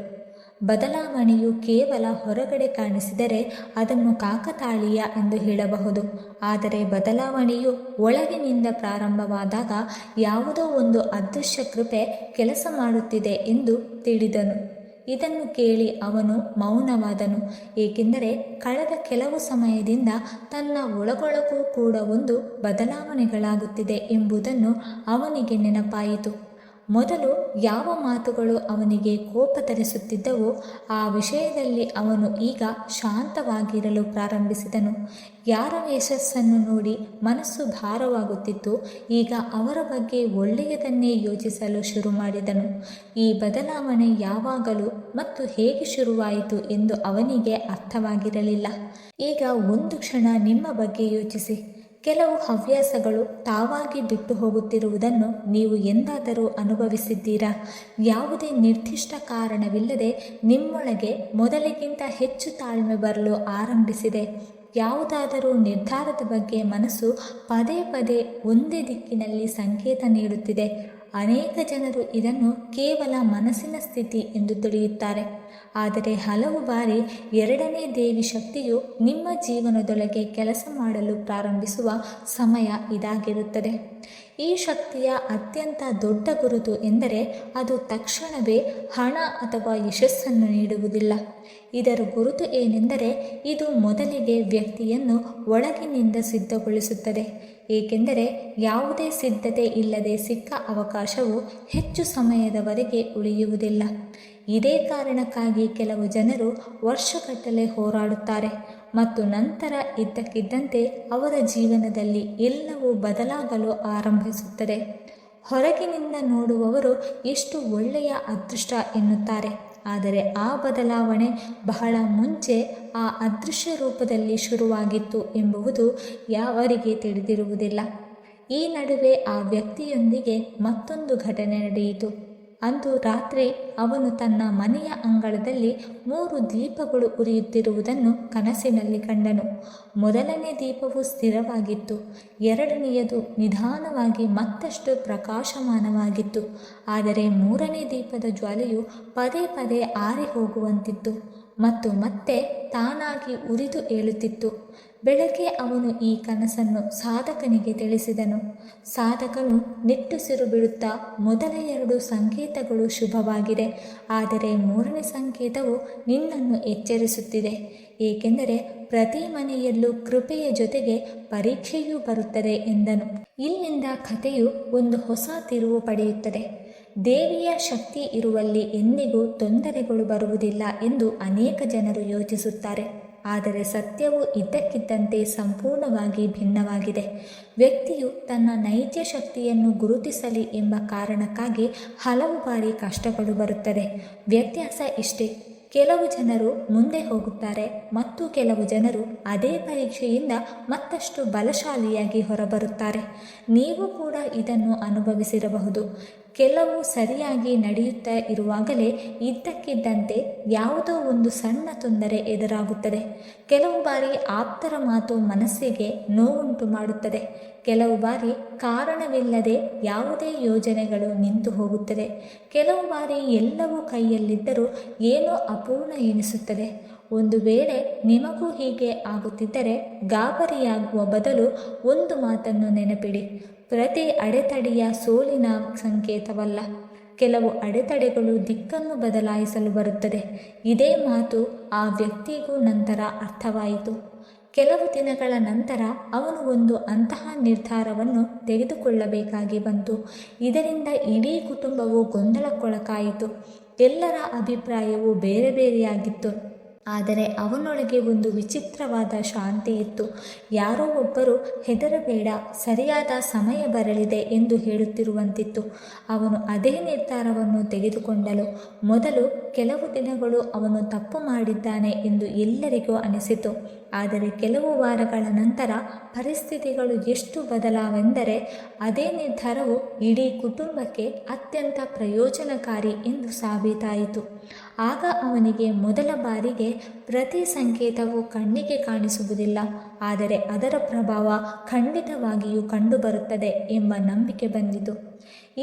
ಬದಲಾವಣೆಯು ಕೇವಲ ಹೊರಗಡೆ ಕಾಣಿಸಿದರೆ ಅದನ್ನು ಕಾಕತಾಳೀಯ ಎಂದು ಹೇಳಬಹುದು. ಆದರೆ ಬದಲಾವಣೆಯು ಒಳಗಿನಿಂದ ಪ್ರಾರಂಭವಾದಾಗ ಯಾವುದೋ ಒಂದು ಅದೃಶ್ಯ ಕೃಪೆ ಕೆಲಸ ಮಾಡುತ್ತಿದೆ ಎಂದು ತಿಳಿದನು. ಇದನ್ನು ಕೇಳಿ ಅವನು ಮೌನವಾದನು, ಏಕೆಂದರೆ ಕಳೆದ ಕೆಲವು ಸಮಯದಿಂದ ತನ್ನ ಒಳಗೊಳಗೂ ಕೂಡ ಒಂದು ಬದಲಾವಣೆಗಳಾಗುತ್ತಿದೆ ಎಂಬುದನ್ನು ಅವನಿಗೆ ನೆನಪಾಯಿತು. ಮೊದಲು ಯಾವ ಮಾತುಗಳು ಅವನಿಗೆ ಕೋಪ ತರಿಸುತ್ತಿದ್ದವೋ ಆ ವಿಷಯದಲ್ಲಿ ಅವನು ಈಗ ಶಾಂತವಾಗಿರಲು ಪ್ರಾರಂಭಿಸಿದನು. ಯಾರ ಯಶಸ್ಸನ್ನು ನೋಡಿ ಮನಸ್ಸು ಭಾರವಾಗುತ್ತಿತ್ತು, ಈಗ ಅವರ ಬಗ್ಗೆ ಒಳ್ಳೆಯದನ್ನೇ ಯೋಚಿಸಲು ಶುರು ಮಾಡಿದನು. ಈ ಬದಲಾವಣೆ ಯಾವಾಗಲೂ ಮತ್ತು ಹೇಗೆ ಶುರುವಾಯಿತು ಎಂದು ಅವನಿಗೆ ಅರ್ಥವಾಗಿರಲಿಲ್ಲ. ಈಗ ಒಂದು ಕ್ಷಣ ನಿಮ್ಮ ಬಗ್ಗೆ ಯೋಚಿಸಿ. ಕೆಲವು ಹವ್ಯಾಸಗಳು ತಾವಾಗಿ ಬಿಟ್ಟು ಹೋಗುತ್ತಿರುವುದನ್ನು ನೀವು ಎಂದಾದರೂ ಅನುಭವಿಸಿದ್ದೀರಾ? ಯಾವುದೇ ನಿರ್ದಿಷ್ಟ ಕಾರಣವಿಲ್ಲದೆ ನಿಮ್ಮೊಳಗೆ ಮೊದಲಿಗಿಂತ ಹೆಚ್ಚು ತಾಳ್ಮೆ ಬರಲು ಆರಂಭಿಸಿದೆ. ಯಾವುದಾದರೂ ನಿರ್ಧಾರದ ಬಗ್ಗೆ ಮನಸ್ಸು ಪದೇ ಪದೇ ಒಂದೇ ದಿಕ್ಕಿನಲ್ಲಿ ಸಂಕೇತ ನೀಡುತ್ತಿದೆ. ಅನೇಕ ಜನರು ಇದನ್ನು ಕೇವಲ ಮನಸ್ಸಿನ ಸ್ಥಿತಿ ಎಂದು ತಿಳಿಯುತ್ತಾರೆ. ಆದರೆ ಹಲವು ಬಾರಿ ಎರಡನೇ ದೇವಿ ಶಕ್ತಿಯು ನಿಮ್ಮ ಜೀವನದೊಳಗೆ ಕೆಲಸ ಮಾಡಲು ಪ್ರಾರಂಭಿಸುವ ಸಮಯ ಇದಾಗಿರುತ್ತದೆ. ಈ ಶಕ್ತಿಯ ಅತ್ಯಂತ ದೊಡ್ಡ ಗುರುತು ಎಂದರೆ ಅದು ತಕ್ಷಣವೇ ಹಣ ಅಥವಾ ಯಶಸ್ಸನ್ನು ನೀಡುವುದಿಲ್ಲ. ಇದರ ಗುರುತು ಏನೆಂದರೆ ಇದು ಮೊದಲಿಗೆ ವ್ಯಕ್ತಿಯನ್ನು ಒಳಗಿನಿಂದ ಸಿದ್ಧಗೊಳಿಸುತ್ತದೆ. ಏಕೆಂದರೆ ಯಾವುದೇ ಸಿದ್ಧತೆ ಇಲ್ಲದೆ ಸಿಕ್ಕ ಅವಕಾಶವು ಹೆಚ್ಚು ಸಮಯದವರೆಗೆ ಉಳಿಯುವುದಿಲ್ಲ. ಇದೇ ಕಾರಣಕ್ಕಾಗಿ ಕೆಲವು ಜನರು ವರ್ಷಗಟ್ಟಲೆ ಹೋರಾಡುತ್ತಾರೆ ಮತ್ತು ನಂತರ ಇದ್ದಕ್ಕಿದ್ದಂತೆ ಅವರ ಜೀವನದಲ್ಲಿ ಎಲ್ಲವೂ ಬದಲಾಗಲು ಆರಂಭಿಸುತ್ತದೆ. ಹೊರಗಿನಿಂದ ನೋಡುವವರು ಎಷ್ಟು ಒಳ್ಳೆಯ ಅದೃಷ್ಟ ಎನ್ನುತ್ತಾರೆ, ಆದರೆ ಆ ಬದಲಾವಣೆ ಬಹಳ ಮುಂಚೆ ಆ ಅದೃಶ್ಯ ರೂಪದಲ್ಲಿ ಶುರುವಾಗಿತ್ತು ಎಂಬುದು ಯಾವರಿಗೆ ತಿಳಿದಿರುವುದಿಲ್ಲ. ಈ ನಡುವೆ ಆ ವ್ಯಕ್ತಿಯೊಂದಿಗೆ ಮತ್ತೊಂದು ಘಟನೆ ನಡೆಯಿತು. ಅಂದು ರಾತ್ರಿ ಅವನು ತನ್ನ ಮನೆಯ ಅಂಗಳದಲ್ಲಿ 3 ದೀಪಗಳು ಉರಿಯುತ್ತಿರುವುದನ್ನು ಕನಸಿನಲ್ಲಿ ಕಂಡನು. ಮೊದಲನೇ ದೀಪವು ಸ್ಥಿರವಾಗಿತ್ತು, ಎರಡನೆಯದು ನಿಧಾನವಾಗಿ ಮತ್ತಷ್ಟು ಪ್ರಕಾಶಮಾನವಾಗಿತ್ತು. ಆದರೆ ಮೂರನೇ ದೀಪದ ಜ್ವಾಲೆಯು ಪದೇ ಪದೇ ಆರಿ ಹೋಗುವಂತಿತ್ತು ಮತ್ತು ಮತ್ತೆ ತಾನಾಗಿ ಉರಿದು ಏಳುತ್ತಿತ್ತು. ಬೆಳಗ್ಗೆ ಅವನು ಈ ಕನಸನ್ನು ಸಾಧಕನಿಗೆ ತಿಳಿಸಿದನು. ಸಾಧಕನು ನಿಟ್ಟುಸಿರು ಬಿಡುತ್ತಾ, ಮೊದಲ 2 ಸಂಕೇತಗಳು ಶುಭವಾಗಿದೆ, ಆದರೆ ಮೂರನೇ ಸಂಕೇತವು ನಿನ್ನನ್ನು ಎಚ್ಚರಿಸುತ್ತಿದೆ. ಏಕೆಂದರೆ ಪ್ರತಿ ಮನೆಯಲ್ಲೂ ಕೃಪೆಯ ಜೊತೆಗೆ ಪರೀಕ್ಷೆಯೂ ಬರುತ್ತದೆ ಎಂದನು. ಇಲ್ಲಿಂದ ಕಥೆಯು ಒಂದು ಹೊಸ ತಿರುವು ಪಡೆಯುತ್ತದೆ. ದೇವಿಯ ಶಕ್ತಿ ಇರುವಲ್ಲಿ ಎಂದಿಗೂ ತೊಂದರೆಗಳು ಬರುವುದಿಲ್ಲ ಎಂದು ಅನೇಕ ಜನರು ಯೋಚಿಸುತ್ತಾರೆ. ಆದರೆ ಸತ್ಯವು ಇದ್ದಕ್ಕಿದ್ದಂತೆ ಸಂಪೂರ್ಣವಾಗಿ ಭಿನ್ನವಾಗಿದೆ. ವ್ಯಕ್ತಿಯು ತನ್ನ ನೈಜ ಶಕ್ತಿಯನ್ನು ಗುರುತಿಸಲಿ ಎಂಬ ಕಾರಣಕ್ಕಾಗಿ ಹಲವು ಬಾರಿ ಕಷ್ಟಗಳು ಬರುತ್ತದೆ. ವ್ಯತ್ಯಾಸ ಇಷ್ಟೇ, ಕೆಲವು ಜನರು ಮುಂದೆ ಹೋಗುತ್ತಾರೆ ಮತ್ತು ಕೆಲವು ಜನರು ಅದೇ ಪರೀಕ್ಷೆಯಿಂದ ಮತ್ತಷ್ಟು ಬಲಶಾಲಿಯಾಗಿ ಹೊರಬರುತ್ತಾರೆ. ನೀವು ಕೂಡ ಇದನ್ನು ಅನುಭವಿಸಿರಬಹುದು. ಕೆಲವು ಸರಿಯಾಗಿ ನಡೆಯುತ್ತಾ ಇರುವಾಗಲೇ ಇದ್ದಕ್ಕಿದ್ದಂತೆ ಯಾವುದೋ ಒಂದು ಸಣ್ಣ ತೊಂದರೆ ಎದುರಾಗುತ್ತದೆ. ಕೆಲವು ಬಾರಿ ಆಪ್ತರ ಮಾತು ಮನಸ್ಸಿಗೆ ನೋವುಂಟು ಮಾಡುತ್ತದೆ. ಕೆಲವು ಬಾರಿ ಕಾರಣವಿಲ್ಲದೆ ಯಾವುದೇ ಯೋಜನೆಗಳು ನಿಂತು ಹೋಗುತ್ತದೆ. ಕೆಲವು ಬಾರಿ ಎಲ್ಲವೂ ಕೈಯಲ್ಲಿದ್ದರೂ ಏನೋ ಅಪೂರ್ಣ ಎನಿಸುತ್ತದೆ. ಒಂದು ವೇಳೆ ನಿಮಗೂ ಹೀಗೆ ಆಗುತ್ತಿದ್ದರೆ ಗಾಬರಿಯಾಗುವ ಬದಲು ಒಂದು ಮಾತನ್ನು ನೆನಪಿಡಿ: ಪ್ರತಿ ಅಡೆತಡೆಯ ಸೋಲಿನ ಸಂಕೇತವಲ್ಲ. ಕೆಲವು ಅಡೆತಡೆಗಳು ದಿಕ್ಕನ್ನು ಬದಲಾಯಿಸಲು ಬರುತ್ತದೆ. ಇದೇ ಮಾತು ಆ ವ್ಯಕ್ತಿಗೂ ನಂತರ ಅರ್ಥವಾಯಿತು. ಕೆಲವು ದಿನಗಳ ನಂತರ ಅವನು ಒಂದು ಅಂತಹ ನಿರ್ಧಾರವನ್ನು ತೆಗೆದುಕೊಳ್ಳಬೇಕಾಗಿ ಬಂತು. ಇದರಿಂದ ಇಡೀ ಕುಟುಂಬವು ಗೊಂದಲಕ್ಕೊಳಗಾಯಿತು. ಎಲ್ಲರ ಅಭಿಪ್ರಾಯವು ಬೇರೆ ಬೇರೆಯಾಗಿತ್ತು. ಆದರೆ ಅವನೊಳಗೆ ಒಂದು ವಿಚಿತ್ರವಾದ ಶಾಂತಿ ಇತ್ತು. ಯಾರೋ ಒಬ್ಬರು ಹೆದರಬೇಡ, ಸರಿಯಾದ ಸಮಯ ಬರಲಿದೆ ಎಂದು ಹೇಳುತ್ತಿರುವಂತಿತ್ತು. ಅವನು ಅದೇ ನಿರ್ಧಾರವನ್ನು ತೆಗೆದುಕೊಂಡನು. ಮೊದಲು ಕೆಲವು ದಿನಗಳು ಅವನು ತಪ್ಪು ಮಾಡಿದ್ದಾನೆ ಎಂದು ಎಲ್ಲರಿಗೂ ಅನಿಸಿತು. ಆದರೆ ಕೆಲವು ವಾರಗಳ ನಂತರ ಪರಿಸ್ಥಿತಿಗಳು ಎಷ್ಟು ಬದಲಾವೆಂದರೆ ಅದೇ ನಿರ್ಧಾರವು ಇಡೀ ಕುಟುಂಬಕ್ಕೆ ಅತ್ಯಂತ ಪ್ರಯೋಜನಕಾರಿ ಎಂದು ಸಾಬೀತಾಯಿತು. ಆಗ ಅವನಿಗೆ ಮೊದಲ ಬಾರಿಗೆ ಪ್ರತಿ ಸಂಕೇತವು ಕಣ್ಣಿಗೆ ಕಾಣಿಸುವುದಿಲ್ಲ, ಆದರೆ ಅದರ ಪ್ರಭಾವ ಖಂಡಿತವಾಗಿಯೂ ಕಂಡುಬರುತ್ತದೆ ಎಂಬ ನಂಬಿಕೆ ಬಂದಿತು.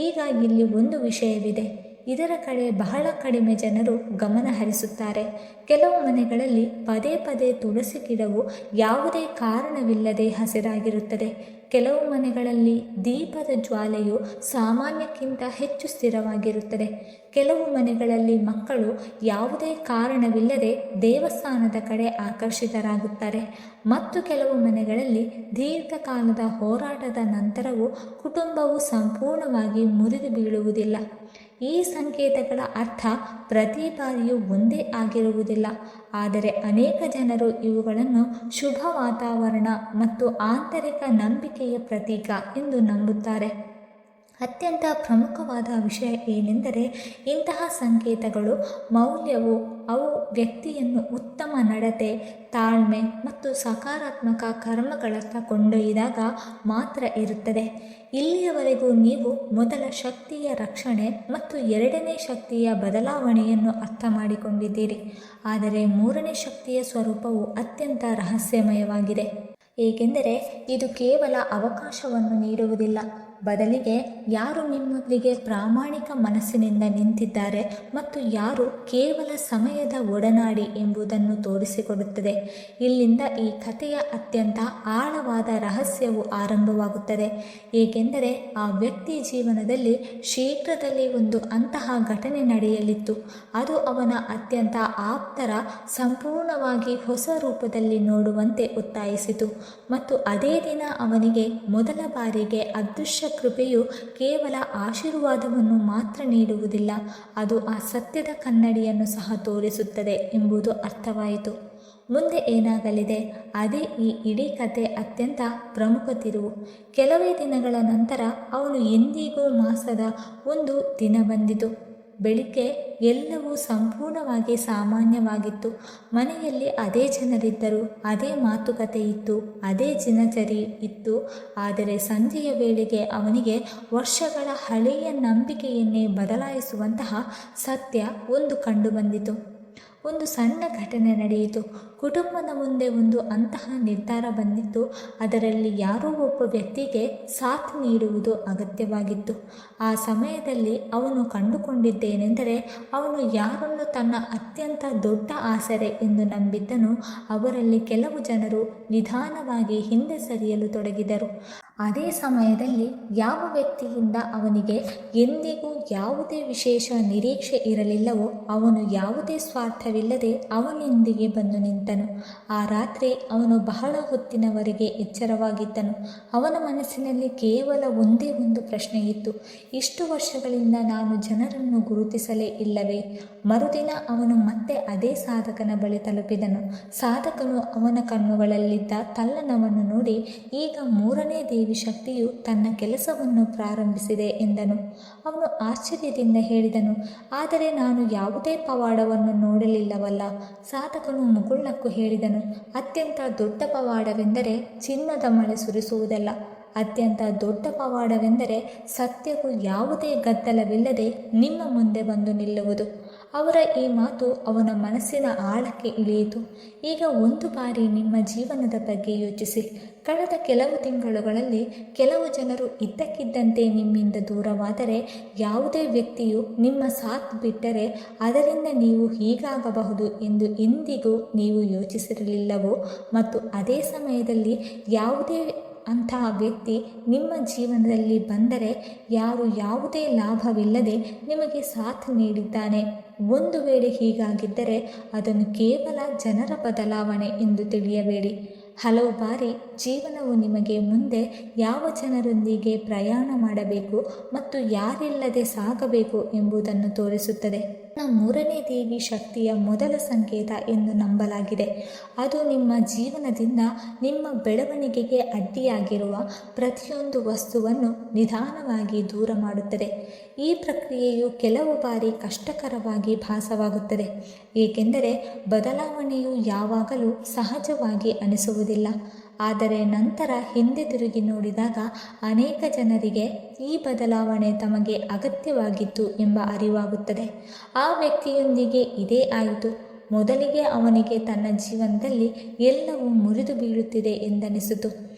ಈಗ ಇಲ್ಲಿ ಒಂದು ವಿಷಯವಿದೆ. ಇದರ ಕಡೆ ಬಹಳ ಕಡಿಮೆ ಜನರು ಗಮನ ಹರಿಸುತ್ತಾರೆ. ಕೆಲವು ಮನೆಗಳಲ್ಲಿ ಪದೇ ಪದೇ ತುಳಸಿ ಗಿಡವು ಯಾವುದೇ ಕಾರಣವಿಲ್ಲದೆ ಹಸಿರಾಗಿರುತ್ತದೆ. ಕೆಲವು ಮನೆಗಳಲ್ಲಿ ದೀಪದ ಜ್ವಾಲೆಯು ಸಾಮಾನ್ಯಕ್ಕಿಂತ ಹೆಚ್ಚು ಸ್ಥಿರವಾಗಿರುತ್ತದೆ. ಕೆಲವು ಮನೆಗಳಲ್ಲಿ ಮಕ್ಕಳು ಯಾವುದೇ ಕಾರಣವಿಲ್ಲದೆ ದೇವಸ್ಥಾನದ ಕಡೆ ಆಕರ್ಷಿತರಾಗುತ್ತಾರೆ. ಮತ್ತು ಕೆಲವು ಮನೆಗಳಲ್ಲಿ ದೀರ್ಘಕಾಲದ ಹೋರಾಟದ ನಂತರವೂ ಕುಟುಂಬವು ಸಂಪೂರ್ಣವಾಗಿ ಮುರಿದು ಬೀಳುವುದಿಲ್ಲ. ಈ ಸಂಕೇತಗಳ ಅರ್ಥ ಪ್ರತಿ ಬಾರಿಯೂ ಒಂದೇ ಆಗಿರುವುದಿಲ್ಲ, ಆದರೆ ಅನೇಕ ಜನರು ಇವುಗಳನ್ನು ಶುಭ ವಾತಾವರಣ ಮತ್ತು ಆಂತರಿಕ ನಂಬಿಕೆಯ ಪ್ರತೀಕ ಎಂದು ನಂಬುತ್ತಾರೆ. ಅತ್ಯಂತ ಪ್ರಮುಖವಾದ ವಿಷಯ ಏನೆಂದರೆ, ಇಂತಹ ಸಂಕೇತಗಳು ಮೌಲ್ಯವು ಅವು ವ್ಯಕ್ತಿಯನ್ನು ಉತ್ತಮ ನಡತೆ, ತಾಳ್ಮೆ ಮತ್ತು ಸಕಾರಾತ್ಮಕ ಕರ್ಮಗಳತ್ತ ಕೊಂಡೊಯ್ದಾಗ ಮಾತ್ರ ಇರುತ್ತದೆ. ಇಲ್ಲಿಯವರೆಗೂ ನೀವು ಮೊದಲ ಶಕ್ತಿಯ ರಕ್ಷಣೆ ಮತ್ತು ಎರಡನೇ ಶಕ್ತಿಯ ಬದಲಾವಣೆಯನ್ನು ಅರ್ಥ ಮಾಡಿಕೊಂಡಿದ್ದೀರಿ. ಆದರೆ ಮೂರನೇ ಶಕ್ತಿಯ ಸ್ವರೂಪವು ಅತ್ಯಂತ ರಹಸ್ಯಮಯವಾಗಿದೆ, ಏಕೆಂದರೆ ಇದು ಕೇವಲ ಅವಕಾಶವನ್ನು ನೀಡುವುದಿಲ್ಲ, ಬದಲಿಗೆ ಯಾರು ನಿಮ್ಮೊಂದಿಗೆ ಪ್ರಾಮಾಣಿಕ ಮನಸ್ಸಿನಿಂದ ನಿಂತಿದ್ದಾರೆ ಮತ್ತು ಯಾರು ಕೇವಲ ಸಮಯದ ಒಡನಾಡಿ ಎಂಬುದನ್ನು ತೋರಿಸಿಕೊಡುತ್ತದೆ. ಇಲ್ಲಿಂದ ಈ ಕಥೆಯ ಅತ್ಯಂತ ಆಳವಾದ ರಹಸ್ಯವು ಆರಂಭವಾಗುತ್ತದೆ, ಏಕೆಂದರೆ ಆ ವ್ಯಕ್ತಿ ಜೀವನದಲ್ಲಿ ಶೀಘ್ರದಲ್ಲೇ ಒಂದು ಅಂತಹ ಘಟನೆ ನಡೆಯಲಿತ್ತು. ಅದು ಅವನ ಅತ್ಯಂತ ಆಪ್ತರ ಸಂಪೂರ್ಣವಾಗಿ ಹೊಸ ರೂಪದಲ್ಲಿ ನೋಡುವಂತೆ ಒತ್ತಾಯಿಸಿತು. ಮತ್ತು ಅದೇ ದಿನ ಅವನಿಗೆ ಮೊದಲ ಬಾರಿಗೆ ಅದೃಶ್ಯ ಕೃಪೆಯು ಕೇವಲ ಆಶೀರ್ವಾದವನ್ನು ಮಾತ್ರ ನೀಡುವುದಿಲ್ಲ, ಅದು ಆ ಸತ್ಯದ ಕನ್ನಡಿಯನ್ನು ಸಹ ತೋರಿಸುತ್ತದೆ ಎಂಬುದು ಅರ್ಥವಾಯಿತು. ಮುಂದೆ ಏನಾಗಲಿದೆ ಅದೇ ಈ ಇಡೀ ಕಥೆ ಅತ್ಯಂತ ಪ್ರಮುಖ ತಿರುವು. ಕೆಲವೇ ದಿನಗಳ ನಂತರ ಅವನು ಎಂದಿಗೂ ಮಾಸದ ಒಂದು ದಿನ ಬಂದಿತು. ಬೆಳಿಗ್ಗೆ ಎಲ್ಲವೂ ಸಂಪೂರ್ಣವಾಗಿ ಸಾಮಾನ್ಯವಾಗಿತ್ತು. ಮನೆಯಲ್ಲಿ ಅದೇ ಜನರಿದ್ದರು, ಅದೇ ಮಾತುಕತೆ ಇತ್ತು, ಅದೇ ದಿನಚರಿ ಇತ್ತು. ಆದರೆ ಸಂಜೆಯ ವೇಳೆಗೆ ಅವನಿಗೆ ವರ್ಷಗಳ ಹಳೆಯ ನಂಬಿಕೆಯನ್ನೇ ಬದಲಾಯಿಸುವಂತಹ ಸತ್ಯ ಒಂದು ಕಂಡುಬಂದಿತು. ಒಂದು ಸಣ್ಣ ಘಟನೆ ನಡೆಯಿತು. ಕುಟುಂಬದ ಮುಂದೆ ಒಂದು ಅಂತಹ ನಿರ್ಧಾರ ಬಂದಿತ್ತು. ಅದರಲ್ಲಿ ಯಾರೋ ಒಬ್ಬ ವ್ಯಕ್ತಿಗೆ ಸಾಥ್ ನೀಡುವುದು ಅಗತ್ಯವಾಗಿತ್ತು. ಆ ಸಮಯದಲ್ಲಿ ಅವನು ಕಂಡುಕೊಂಡಿದ್ದೇನೆಂದರೆ, ಅವನು ಯಾರನ್ನು ತನ್ನ ಅತ್ಯಂತ ದೊಡ್ಡ ಆಸರೆ ಎಂದು ನಂಬಿದ್ದನೋ ಅವರಲ್ಲಿ ಕೆಲವು ಜನರು ನಿಧಾನವಾಗಿ ಹಿಂದೆ ಸರಿಯಲು ತೊಡಗಿದರು. ಅದೇ ಸಮಯದಲ್ಲಿ ಯಾವ ವ್ಯಕ್ತಿಯಿಂದ ಅವನಿಗೆ ಎಂದಿಗೂ ಯಾವುದೇ ವಿಶೇಷ ನಿರೀಕ್ಷೆ ಇರಲಿಲ್ಲವೋ ಅವನು ಯಾವುದೇ ಸ್ವಾರ್ಥವಿಲ್ಲದೆ ಅವನೊಂದಿಗೆ ಬಂದು ನಿಂತನು. ಆ ರಾತ್ರಿ ಅವನು ಬಹಳ ಹೊತ್ತಿನವರೆಗೆ ಎಚ್ಚರವಾಗಿದ್ದನು. ಅವನ ಮನಸ್ಸಿನಲ್ಲಿ ಕೇವಲ ಒಂದೇ ಒಂದು ಪ್ರಶ್ನೆ ಇತ್ತು, ಇಷ್ಟು ವರ್ಷಗಳಿಂದ ನಾನು ಜನರನ್ನು ಗುರುತಿಸಲೇ ಇಲ್ಲವೇ? ಮರುದಿನ ಅವನು ಮತ್ತೆ ಅದೇ ಸಾಧಕನ ಬಳಿ ತಲುಪಿದನು. ಸಾಧಕನು ಅವನ ಕಣ್ಣುಗಳಲ್ಲಿದ್ದ ತಲ್ಲಣವನ್ನು ನೋಡಿ, ಈಗ ಮೂರನೇ ದೇವಿ ಶಕ್ತಿಯು ತನ್ನ ಕೆಲಸವನ್ನು ಪ್ರಾರಂಭಿಸಿದೆ ಎಂದನು. ಅವನು ಆಶ್ಚರ್ಯದಿಂದ ಹೇಳಿದನು, ಆದರೆ ನಾನು ಯಾವುದೇ ಪವಾಡವನ್ನು ನೋಡಲಿಲ್ಲವಲ್ಲ? ಸಾಧಕನು ಮುಗುಳ್ನಕ್ಕು ಹೇಳಿದನು, ಅತ್ಯಂತ ದೊಡ್ಡ ಪವಾಡವೆಂದರೆ ಚಿನ್ನದ ಮಳೆ ಸುರಿಸುವುದಲ್ಲ. ಅತ್ಯಂತ ದೊಡ್ಡ ಪವಾಡವೆಂದರೆ ಸತ್ಯವು ಯಾವುದೇ ಗದ್ದಲವಿಲ್ಲದೆ ನಿಮ್ಮ ಮುಂದೆ ಬಂದು ನಿಲ್ಲುವುದು. ಅವರ ಈ ಮಾತು ಅವನ ಮನಸ್ಸಿನ ಆಳಕ್ಕೆ ಇಳಿಯಿತು. ಈಗ ಒಂದು ಬಾರಿ ನಿಮ್ಮ ಜೀವನದ ಬಗ್ಗೆ ಯೋಚಿಸಿ. ಕಳೆದ ಕೆಲವು ತಿಂಗಳುಗಳಲ್ಲಿ ಕೆಲವು ಜನರು ಇದ್ದಕ್ಕಿದ್ದಂತೆ ನಿಮ್ಮಿಂದ ದೂರವಾದರೆ, ಯಾವುದೇ ವ್ಯಕ್ತಿಯು ನಿಮ್ಮ ಸಾಥ್ ಬಿಟ್ಟರೆ ಅದರಿಂದ ನೀವು ಹೀಗಾಗಬಹುದು ಎಂದು ಎಂದಿಗೂ ನೀವು ಯೋಚಿಸಿರಲಿಲ್ಲವೋ? ಮತ್ತು ಅದೇ ಸಮಯದಲ್ಲಿ ಯಾವುದೇ ಅಂತಹ ವ್ಯಕ್ತಿ ನಿಮ್ಮ ಜೀವನದಲ್ಲಿ ಬಂದರೆ ಯಾರು ಯಾವುದೇ ಲಾಭವಿಲ್ಲದೆ ನಿಮಗೆ ಸಾಥ್ ನೀಡಿದ್ದಾನೆ. ಒಂದು ವೇಳೆ ಹೀಗಾಗಿದ್ದರೆ ಅದನ್ನು ಕೇವಲ ಜನರ ಬದಲಾವಣೆ ಎಂದು ತಿಳಿಯಬೇಡಿ. ಹಲವು ಬಾರಿ ಜೀವನವು ನಿಮಗೆ ಮುಂದೆ ಯಾವ ಜನರೊಂದಿಗೆ ಪ್ರಯಾಣ ಮಾಡಬೇಕು ಮತ್ತು ಯಾರಿಲ್ಲದೆ ಸಾಗಬೇಕು ಎಂಬುದನ್ನು ತೋರಿಸುತ್ತದೆ. ಮೂರನೇ ದೇವಿ ಶಕ್ತಿಯ ಮೊದಲ ಸಂಕೇತ ಎಂದು ನಂಬಲಾಗಿದೆ. ಅದು ನಿಮ್ಮ ಜೀವನದಿಂದ ನಿಮ್ಮ ಬೆಳವಣಿಗೆಗೆ ಅಡ್ಡಿಯಾಗಿರುವ ಪ್ರತಿಯೊಂದು ವಸ್ತುವನ್ನು ನಿಧಾನವಾಗಿ ದೂರ ಮಾಡುತ್ತದೆ. ಈ ಪ್ರಕ್ರಿಯೆಯು ಕೆಲವು ಬಾರಿ ಕಷ್ಟಕರವಾಗಿ ಭಾಸವಾಗುತ್ತದೆ, ಏಕೆಂದರೆ ಬದಲಾವಣೆಯು ಯಾವಾಗಲೂ ಸಹಜವಾಗಿ ಅನಿಸುವುದಿಲ್ಲ. ಆದರೆ ನಂತರ ಹಿಂದೆ ತಿರುಗಿ ನೋಡಿದಾಗ ಅನೇಕ ಜನರಿಗೆ ಈ ಬದಲಾವಣೆ ತಮಗೆ ಅಗತ್ಯವಾಗಿತ್ತು ಎಂಬ ಅರಿವಾಗುತ್ತದೆ. ಆ ವ್ಯಕ್ತಿಯೊಂದಿಗೆ ಇದೇ ಆಯಿತು. ಮೊದಲಿಗೆ ಅವನಿಗೆ ತನ್ನ ಜೀವನದಲ್ಲಿ ಎಲ್ಲವೂ ಮುರಿದು ಬೀಳುತ್ತಿದೆ ಎಂದನಿಸಿತು.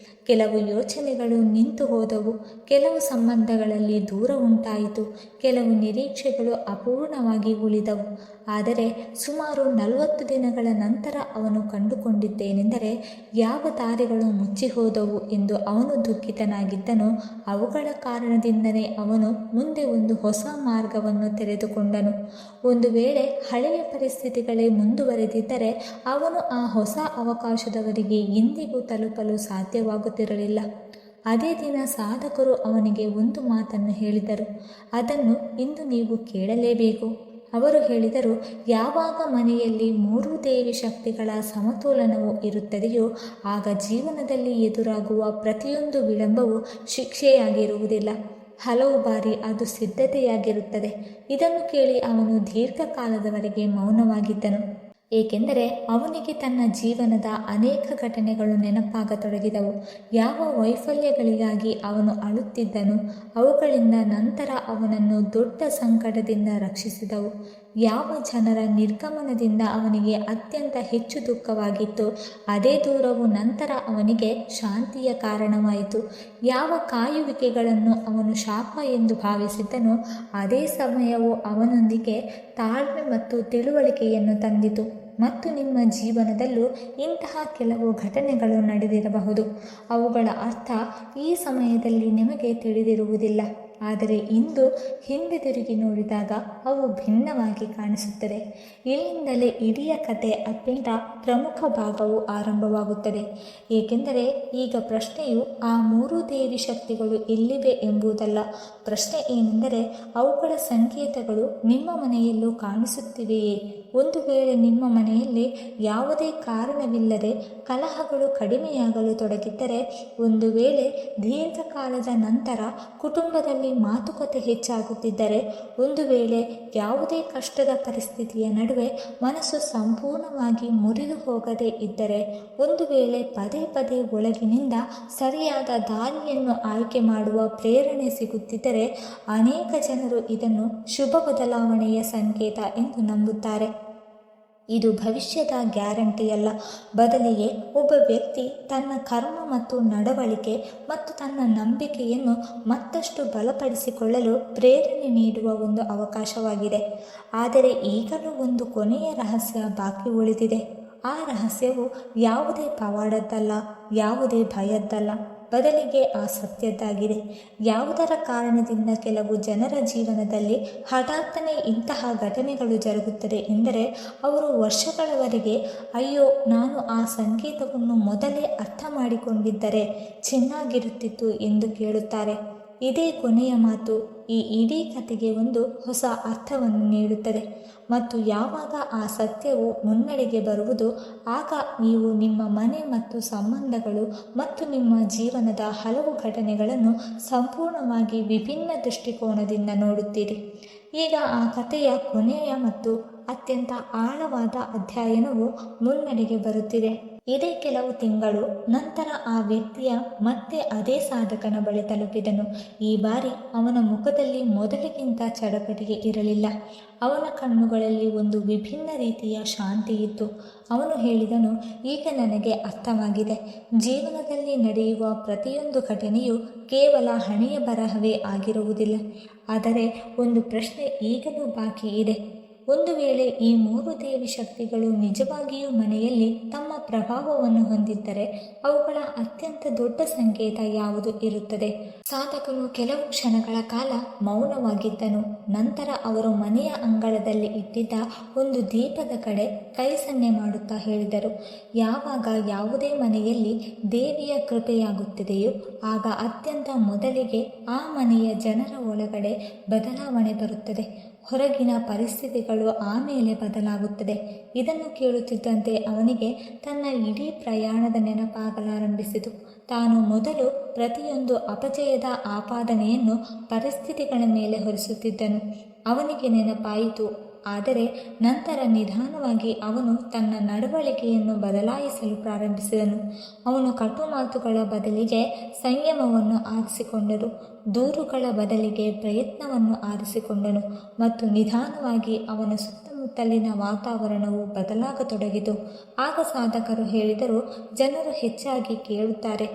ಕೆಲವು ಯೋಚನೆಗಳು ನಿಂತು ಹೋದವು, ಕೆಲವು ಸಂಬಂಧಗಳಲ್ಲಿ ದೂರ ಉಂಟಾಯಿತು, ಕೆಲವು ನಿರೀಕ್ಷೆಗಳು ಅಪೂರ್ಣವಾಗಿ ಉಳಿದವು. ಆದರೆ ಸುಮಾರು 40 ದಿನಗಳ ನಂತರ ಅವನು ಕಂಡುಕೊಂಡಿದ್ದೇನೆಂದರೆ, ಯಾವ ದಾರಿಗಳು ಮುಚ್ಚಿ ಹೋದವು ಎಂದು ಅವನು ದುಃಖಿತನಾಗಿದ್ದನೋ ಅವುಗಳ ಕಾರಣದಿಂದಲೇ ಅವನು ಮುಂದೆ ಒಂದು ಹೊಸ ಮಾರ್ಗವನ್ನು ತೆರೆದುಕೊಂಡನು. ಒಂದು ವೇಳೆ ಹಳೆಯ ಪರಿಸ್ಥಿತಿಗಳೇ ಮುಂದುವರೆದಿದ್ದರೆ ಅವನು ಆ ಹೊಸ ಅವಕಾಶದವರೆಗೆ ಎಂದಿಗೂ ತಲುಪಲು ಸಾಧ್ಯವಾಗುತ್ತಿರಲಿಲ್ಲ. ಅದೇ ದಿನ ಸಾಧಕರು ಅವನಿಗೆ ಒಂದು ಮಾತನ್ನು ಹೇಳಿದರು. ಅದನ್ನು ಇಂದು ನೀವು ಕೇಳಲೇಬೇಕು. ಅವರು ಹೇಳಿದರು, ಯಾವಾಗ ಮನೆಯಲ್ಲಿ 3 ದೇವಿ ಶಕ್ತಿಗಳ ಸಮತೋಲನವು ಇರುತ್ತದೆಯೋ ಆಗ ಜೀವನದಲ್ಲಿ ಎದುರಾಗುವ ಪ್ರತಿಯೊಂದು ವಿಳಂಬವು ಶಿಕ್ಷೆಯಾಗಿರುವುದಿಲ್ಲ. ಹಲವು ಬಾರಿ ಅದು ಸಿದ್ಧತೆಯಾಗಿರುತ್ತದೆ. ಇದನ್ನು ಕೇಳಿ ಅವನು ದೀರ್ಘಕಾಲದವರೆಗೆ ಮೌನವಾಗಿದ್ದನು, ಏಕೆಂದರೆ ಅವನಿಗೆ ತನ್ನ ಜೀವನದ ಅನೇಕ ಘಟನೆಗಳು ನೆನಪಾಗತೊಡಗಿದವು. ಯಾವ ವೈಫಲ್ಯಗಳಿಗಾಗಿ ಅವನು ಅಳುತ್ತಿದ್ದನು ಅವುಗಳಿಂದ ನಂತರ ಅವನನ್ನು ದೊಡ್ಡ ಸಂಕಟದಿಂದ ರಕ್ಷಿಸಿದವು. ಯಾವ ಜನರ ನಿರ್ಗಮನದಿಂದ ಅವನಿಗೆ ಅತ್ಯಂತ ಹೆಚ್ಚು ದುಃಖವಾಗಿತ್ತು ಅದೇ ದೂರವು ನಂತರ ಅವನಿಗೆ ಶಾಂತಿಯ ಕಾರಣವಾಯಿತು. ಯಾವ ಕಾಯುವಿಕೆಗಳನ್ನು ಅವನು ಶಾಪ ಎಂದು ಭಾವಿಸಿದ್ದನೋ ಅದೇ ಸಮಯವು ಅವನೊಂದಿಗೆ ತಾಳ್ಮೆ ಮತ್ತು ತಿಳುವಳಿಕೆಯನ್ನು ತಂದಿತು. ಮತ್ತು ನಿಮ್ಮ ಜೀವನದಲ್ಲೂ ಇಂತಹ ಕೆಲವು ಘಟನೆಗಳು ನಡೆದಿರಬಹುದು. ಅವುಗಳ ಅರ್ಥ ಈ ಸಮಯದಲ್ಲಿ ನಿಮಗೆ ತಿಳಿದಿರುವುದಿಲ್ಲ, ಆದರೆ ಇಂದು ಹಿಂದೆ ತಿರುಗಿ ನೋಡಿದಾಗ ಅವು ಭಿನ್ನವಾಗಿ ಕಾಣಿಸುತ್ತದೆ. ಇಲ್ಲಿಂದಲೇ ಇಡೀ ಕಥೆ ಅತ್ಯಂತ ಪ್ರಮುಖ ಭಾಗವು ಆರಂಭವಾಗುತ್ತದೆ, ಏಕೆಂದರೆ ಈಗ ಪ್ರಶ್ನೆಯು ಆ 3 ದೇವಿ ಶಕ್ತಿಗಳು ಎಲ್ಲಿವೆ ಎಂಬುದಲ್ಲ. ಪ್ರಶ್ನೆ ಏನೆಂದರೆ, ಅವುಗಳ ಸಂಕೇತಗಳು ನಿಮ್ಮ ಮನೆಯಲ್ಲೂ ಕಾಣಿಸುತ್ತಿವೆಯೇ? ಒಂದು ವೇಳೆ ನಿಮ್ಮ ಮನೆಯಲ್ಲಿ ಯಾವುದೇ ಕಾರಣವಿಲ್ಲದೆ ಕಲಹಗಳು ಕಡಿಮೆಯಾಗಲು ತೊಡಗಿದ್ದರೆ, ಒಂದು ವೇಳೆ ದೀರ್ಘಕಾಲದ ನಂತರ ಕುಟುಂಬದಲ್ಲಿ ಮಾತುಕತೆ ಹೆಚ್ಚಾಗುತ್ತಿದ್ದರೆ, ಒಂದು ವೇಳೆ ಯಾವುದೇ ಕಷ್ಟದ ಪರಿಸ್ಥಿತಿಯ ನಡುವೆ ಮನಸ್ಸು ಸಂಪೂರ್ಣವಾಗಿ ಮುರಿದು ಹೋಗದೇ ಇದ್ದರೆ, ಒಂದು ವೇಳೆ ಪದೇ ಪದೇ ಒಳಗಿನಿಂದ ಸರಿಯಾದ ದಾರಿಯನ್ನು ಆಯ್ಕೆ ಮಾಡುವ ಪ್ರೇರಣೆ ಸಿಗುತ್ತಿದ್ದರೆ, ಅನೇಕ ಜನರು ಇದನ್ನು ಶುಭ ಬದಲಾವಣೆಯ ಸಂಕೇತ ಎಂದು ನಂಬುತ್ತಾರೆ. ಇದು ಭವಿಷ್ಯದ ಗ್ಯಾರಂಟಿಯಲ್ಲ, ಬದಲಿಗೆ ಒಬ್ಬ ವ್ಯಕ್ತಿ ತನ್ನ ಕರ್ಮ ಮತ್ತು ನಡವಳಿಕೆ ಮತ್ತು ತನ್ನ ನಂಬಿಕೆಯನ್ನು ಮತ್ತಷ್ಟು ಬಲಪಡಿಸಿಕೊಳ್ಳಲು ಪ್ರೇರಣೆ ನೀಡುವ ಒಂದು ಅವಕಾಶವಾಗಿದೆ. ಆದರೆ ಈಗಲೂ ಒಂದು ಕೊನೆಯ ರಹಸ್ಯ ಬಾಕಿ ಉಳಿದಿದೆ. ಆ ರಹಸ್ಯವು ಯಾವುದೇ ಪವಾಡದ್ದಲ್ಲ, ಯಾವುದೇ ಭಯದ್ದಲ್ಲ, ಬದಲಿಗೆ ಆ ಸತ್ಯದ್ದಾಗಿದೆ. ಯಾವುದರ ಕಾರಣದಿಂದ ಕೆಲವು ಜನರ ಜೀವನದಲ್ಲಿ ಹಠಾತ್ತನೆ ಇಂತಹ ಘಟನೆಗಳು ಜರುಗುತ್ತದೆ ಎಂದರೆ ಅವರು ವರ್ಷಗಳವರೆಗೆ ಅಯ್ಯೋ ನಾನು ಆ ಸಂಕೇತವನ್ನು ಮೊದಲೇ ಅರ್ಥ ಮಾಡಿಕೊಂಡಿದ್ದರೆ ಚೆನ್ನಾಗಿರುತ್ತಿತ್ತು ಎಂದು ಕೇಳುತ್ತಾರೆ. ಇದೇ ಕೊನೆಯ ಮಾತು ಈ ಇಡೀ ಕಥೆಗೆ ಒಂದು ಹೊಸ ಅರ್ಥವನ್ನು ನೀಡುತ್ತದೆ. ಮತ್ತು ಯಾವಾಗ ಆ ಸತ್ಯವು ಮುನ್ನಡೆಗೆ ಬರುವುದು ಆಗ ನೀವು ನಿಮ್ಮ ಮನೆ ಮತ್ತು ಸಂಬಂಧಗಳು ಮತ್ತು ನಿಮ್ಮ ಜೀವನದ ಹಲವು ಘಟನೆಗಳನ್ನು ಸಂಪೂರ್ಣವಾಗಿ ವಿಭಿನ್ನ ದೃಷ್ಟಿಕೋನದಿಂದ ನೋಡುತ್ತೀರಿ. ಈಗ ಆ ಕಥೆಯ ಕೊನೆಯ ಮತ್ತು ಅತ್ಯಂತ ಆಳವಾದ ಅಧ್ಯಯನವು ಮುನ್ನಡೆಗೆ ಬರುತ್ತಿದೆ. ಇದೇ ಕೆಲವು ತಿಂಗಳು ನಂತರ ಆ ವ್ಯಕ್ತಿಯ ಮತ್ತೆ ಅದೇ ಸಾಧಕನ ಬಳಿ ತಲುಪಿದನು. ಈ ಬಾರಿ ಅವನ ಮುಖದಲ್ಲಿ ಮೊದಲಿಗಿಂತ ಚಡಪಟಿಕೆ ಇರಲಿಲ್ಲ. ಅವನ ಕಣ್ಣುಗಳಲ್ಲಿ ಒಂದು ವಿಭಿನ್ನ ರೀತಿಯ ಶಾಂತಿ ಇತ್ತು. ಅವನು ಹೇಳಿದನು, ಈಗ ನನಗೆ ಅರ್ಥವಾಗಿದೆ. ಜೀವನದಲ್ಲಿ ನಡೆಯುವ ಪ್ರತಿಯೊಂದು ಘಟನೆಯು ಕೇವಲ ಹಣೆಯ ಬರಹವೇ ಆಗಿರುವುದಿಲ್ಲ. ಆದರೆ ಒಂದು ಪ್ರಶ್ನೆ ಈಗಲೂ ಬಾಕಿ ಇದೆ. ಒಂದು ವೇಳೆ ಈ 3 ದೇವಿ ಶಕ್ತಿಗಳು ನಿಜವಾಗಿಯೂ ಮನೆಯಲ್ಲಿ ತಮ್ಮ ಪ್ರಭಾವವನ್ನು ಹೊಂದಿದ್ದರೆ ಅವುಗಳ ಅತ್ಯಂತ ದೊಡ್ಡ ಸಂಕೇತ ಯಾವುದು ಇರುತ್ತದೆ? ಸಾಧಕನು ಕೆಲವು ಕ್ಷಣಗಳ ಕಾಲ ಮೌನವಾಗಿದ್ದನು. ನಂತರ ಅವರು ಮನೆಯ ಅಂಗಳದಲ್ಲಿ ಇಟ್ಟಿದ್ದ ಒಂದು ದೀಪದ ಕಡೆ ಕೈ ಸನ್ನೆ ಮಾಡುತ್ತಾ ಹೇಳಿದರು, ಯಾವಾಗ ಯಾವುದೇ ಮನೆಯಲ್ಲಿ ದೇವಿಯ ಕೃಪೆಯಾಗುತ್ತಿದೆಯೋ ಆಗ ಅತ್ಯಂತ ಮೊದಲಿಗೆ ಆ ಮನೆಯ ಜನರ ಒಳಗಡೆ ಬದಲಾವಣೆ ಬರುತ್ತದೆ. ಹೊರಗಿನ ಪರಿಸ್ಥಿತಿಗಳು ಆಮೇಲೆ ಬದಲಾಗುತ್ತದೆ. ಇದನ್ನು ಕೇಳುತ್ತಿದ್ದಂತೆ ಅವನಿಗೆ ತನ್ನ ಇಡೀ ಪ್ರಯಾಣದ ನೆನಪಾಗಲಾರಂಭಿಸಿತು. ತಾನು ಮೊದಲು ಪ್ರತಿಯೊಂದು ಅಪಜಯದ ಆಪಾದನೆಯನ್ನು ಪರಿಸ್ಥಿತಿಗಳ ಮೇಲೆ ಹೊರಿಸುತ್ತಿದ್ದನು. ಅವನಿಗೆ ನೆನಪಾಯಿತು. ಆದರೆ ನಂತರ ನಿಧಾನವಾಗಿ ಅವನು ತನ್ನ ನಡವಳಿಕೆಯನ್ನು ಬದಲಾಯಿಸಲು ಪ್ರಾರಂಭಿಸಿದನು. ಅವನು ಕಟು ಮಾತುಗಳ ಬದಲಿಗೆ ಸಂಯಮವನ್ನು ಆರಿಸಿಕೊಂಡನು, ದೂರುಗಳ ಬದಲಿಗೆ ಪ್ರಯತ್ನವನ್ನು ಆರಿಸಿಕೊಂಡನು ಮತ್ತು ನಿಧಾನವಾಗಿ ಅವನ ಸುತ್ತಮುತ್ತಲಿನ ವಾತಾವರಣವು ಬದಲಾಗತೊಡಗಿತು. ಆಗ ಸಾಧಕರು ಹೇಳಿದರು, ಜನರು ಹೆಚ್ಚಾಗಿ ಕೇಳುತ್ತಾರೆ,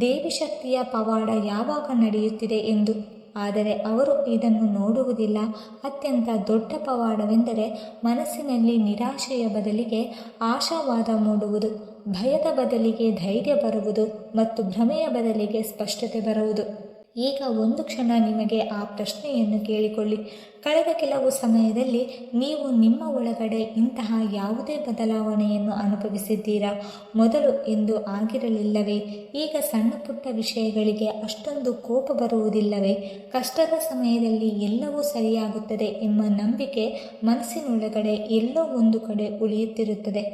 ದೇವಿ ಶಕ್ತಿಯ ಪವಾಡ ಯಾವಾಗ ನಡೆಯುತ್ತಿದೆ ಎಂದು. ಆದರೆ ಅವರು ಇದನ್ನು ನೋಡುವುದಿಲ್ಲ. ಅತ್ಯಂತ ದೊಡ್ಡ ಪವಾಡವೆಂದರೆ ಮನಸ್ಸಿನಲ್ಲಿ ನಿರಾಶೆಯ ಬದಲಿಗೆ ಆಶಾವಾದ ಮೂಡುವುದು, ಭಯದ ಬದಲಿಗೆ ಧೈರ್ಯ ಬರುವುದು ಮತ್ತು ಭ್ರಮೆಯ ಬದಲಿಗೆ ಸ್ಪಷ್ಟತೆ ಬರುವುದು. ಈಗ ಒಂದು ಕ್ಷಣ ನಿಮಗೆ ಆ ಪ್ರಶ್ನೆಯನ್ನು ಕೇಳಿಕೊಳ್ಳಿ. ಕಳೆದ ಕೆಲವು ಸಮಯದಲ್ಲಿ ನೀವು ನಿಮ್ಮ ಒಳಗಡೆ ಇಂತಹ ಯಾವುದೇ ಬದಲಾವಣೆಯನ್ನು ಅನುಭವಿಸಿದ್ದೀರಾ? ಮೊದಲು ಎಂದು ಆಗಿರಲಿಲ್ಲವೇ? ಈಗ ಸಣ್ಣ ಪುಟ್ಟ ವಿಷಯಗಳಿಗೆ ಅಷ್ಟೊಂದು ಕೋಪ ಬರುವುದಿಲ್ಲವೇ? ಕಷ್ಟದ ಸಮಯದಲ್ಲಿ ಎಲ್ಲವೂ ಸರಿಯಾಗುತ್ತದೆ ಎಂಬ ನಂಬಿಕೆ ಮನಸ್ಸಿನೊಳಗಡೆ ಎಲ್ಲೋ ಒಂದು ಕಡೆ ಉಳಿಯುತ್ತಿರುತ್ತದೆ.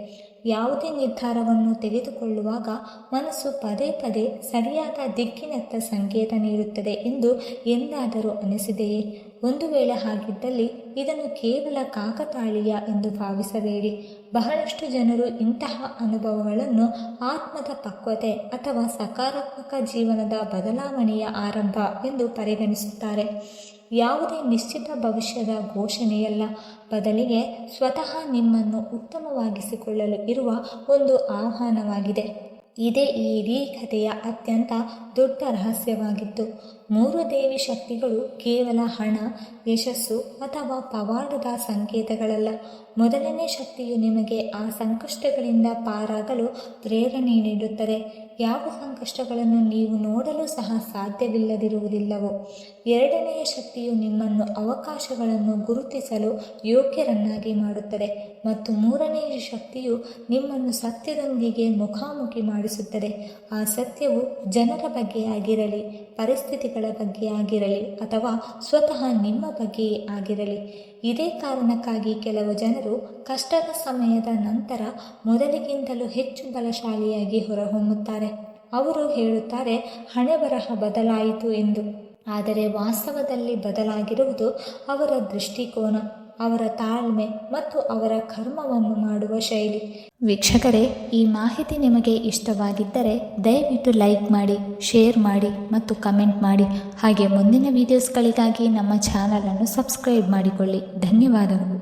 ಯಾವುದೇ ನಿರ್ಧಾರವನ್ನು ತೆಗೆದುಕೊಳ್ಳುವಾಗ ಮನಸ್ಸು ಪದೇ ಪದೇ ಸರಿಯಾದ ದಿಕ್ಕಿನತ್ತ ಸಂಕೇತ ನೀಡುತ್ತದೆ ಎಂದು ಎಂದಾದರೂ ಅನಿಸಿದೆಯೇ? ಒಂದು ವೇಳೆ ಹಾಗಿದ್ದಲ್ಲಿ ಇದನ್ನು ಕೇವಲ ಕಾಕತಾಳೀಯ ಎಂದು ಭಾವಿಸಬೇಡಿ. ಬಹಳಷ್ಟು ಜನರು ಇಂತಹ ಅನುಭವಗಳನ್ನು ಆತ್ಮದ ಪಕ್ವತೆ ಅಥವಾ ಸಕಾರಾತ್ಮಕ ಜೀವನದ ಬದಲಾವಣೆಯ ಆರಂಭ ಎಂದು ಪರಿಗಣಿಸುತ್ತಾರೆ. ಯಾವುದೇ ನಿಶ್ಚಿತ ಭವಿಷ್ಯದ ಘೋಷಣೆಯಲ್ಲ, ಬದಲಿಗೆ ಸ್ವತಃ ನಿಮ್ಮನ್ನು ಉತ್ತಮವಾಗಿಸಿಕೊಳ್ಳಲು ಇರುವ ಒಂದು ಆಹ್ವಾನವಾಗಿದೆ. ಇದೇ ಈ ಇಡೀ ಕಥೆಯ ಅತ್ಯಂತ ದೊಡ್ಡ ರಹಸ್ಯವಾಗಿತ್ತು. 3 ದೇವಿ ಶಕ್ತಿಗಳು ಕೇವಲ ಹಣ, ಯಶಸ್ಸು ಅಥವಾ ಪವಾಡದ ಸಂಕೇತಗಳಲ್ಲ. ಮೊದಲನೇ ಶಕ್ತಿಯು ನಿಮಗೆ ಆ ಸಂಕಷ್ಟಗಳಿಂದ ಪಾರಾಗಲು ಪ್ರೇರಣೆ ನೀಡುತ್ತದೆ, ಯಾವ ಸಂಕಷ್ಟಗಳನ್ನು ನೀವು ನೋಡಲು ಸಹ ಸಾಧ್ಯವಿಲ್ಲದಿರುವುದಿಲ್ಲವೋ. ಎರಡನೆಯ ಶಕ್ತಿಯು ನಿಮ್ಮನ್ನು ಅವಕಾಶಗಳನ್ನು ಗುರುತಿಸಲು ಯೋಗ್ಯರನ್ನಾಗಿ ಮಾಡುತ್ತದೆ ಮತ್ತು ಮೂರನೆಯ ಶಕ್ತಿಯು ನಿಮ್ಮನ್ನು ಸತ್ಯದೊಂದಿಗೆ ಮುಖಾಮುಖಿ ಮಾಡಿಸುತ್ತದೆ. ಆ ಸತ್ಯವು ಜನರ ಬಗ್ಗೆ ಆಗಿರಲಿ, ಪರಿಸ್ಥಿತಿಗಳ ಬಗ್ಗೆ ಆಗಿರಲಿ ಅಥವಾ ಸ್ವತಃ ನಿಮ್ಮ ಬಗ್ಗೆಯೇ ಆಗಿರಲಿ. ಇದೇ ಕಾರಣಕ್ಕಾಗಿ ಕೆಲವು ಜನರು ಕಷ್ಟದ ಸಮಯದ ನಂತರ ಮೊದಲಿಗಿಂತಲೂ ಹೆಚ್ಚು ಬಲಶಾಲಿಯಾಗಿ ಹೊರಹೊಮ್ಮುತ್ತಾರೆ. ಅವರು ಹೇಳುತ್ತಾರೆ, ಹಣೆಬರಹ ಬದಲಾಯಿತು ಎಂದು. ಆದರೆ ವಾಸ್ತವದಲ್ಲಿ ಬದಲಾಗಿರುವುದು ಅವರ ದೃಷ್ಟಿಕೋನ, ಅವರ ತಾಳ್ಮೆ ಮತ್ತು ಅವರ ಕರ್ಮವನ್ನು ಮಾಡುವ ಶೈಲಿ. ವೀಕ್ಷಕರೇ, ಈ ಮಾಹಿತಿ ನಿಮಗೆ ಇಷ್ಟವಾಗಿದ್ದರೆ ದಯವಿಟ್ಟು ಲೈಕ್ ಮಾಡಿ, ಶೇರ್ ಮಾಡಿ ಮತ್ತು ಕಮೆಂಟ್ ಮಾಡಿ. ಹಾಗೆ ಮುಂದಿನ ವೀಡಿಯೋಸ್ಗಳಿಗಾಗಿ ನಮ್ಮ ಚಾನಲನ್ನು ಸಬ್ಸ್ಕ್ರೈಬ್ ಮಾಡಿಕೊಳ್ಳಿ. ಧನ್ಯವಾದಗಳು.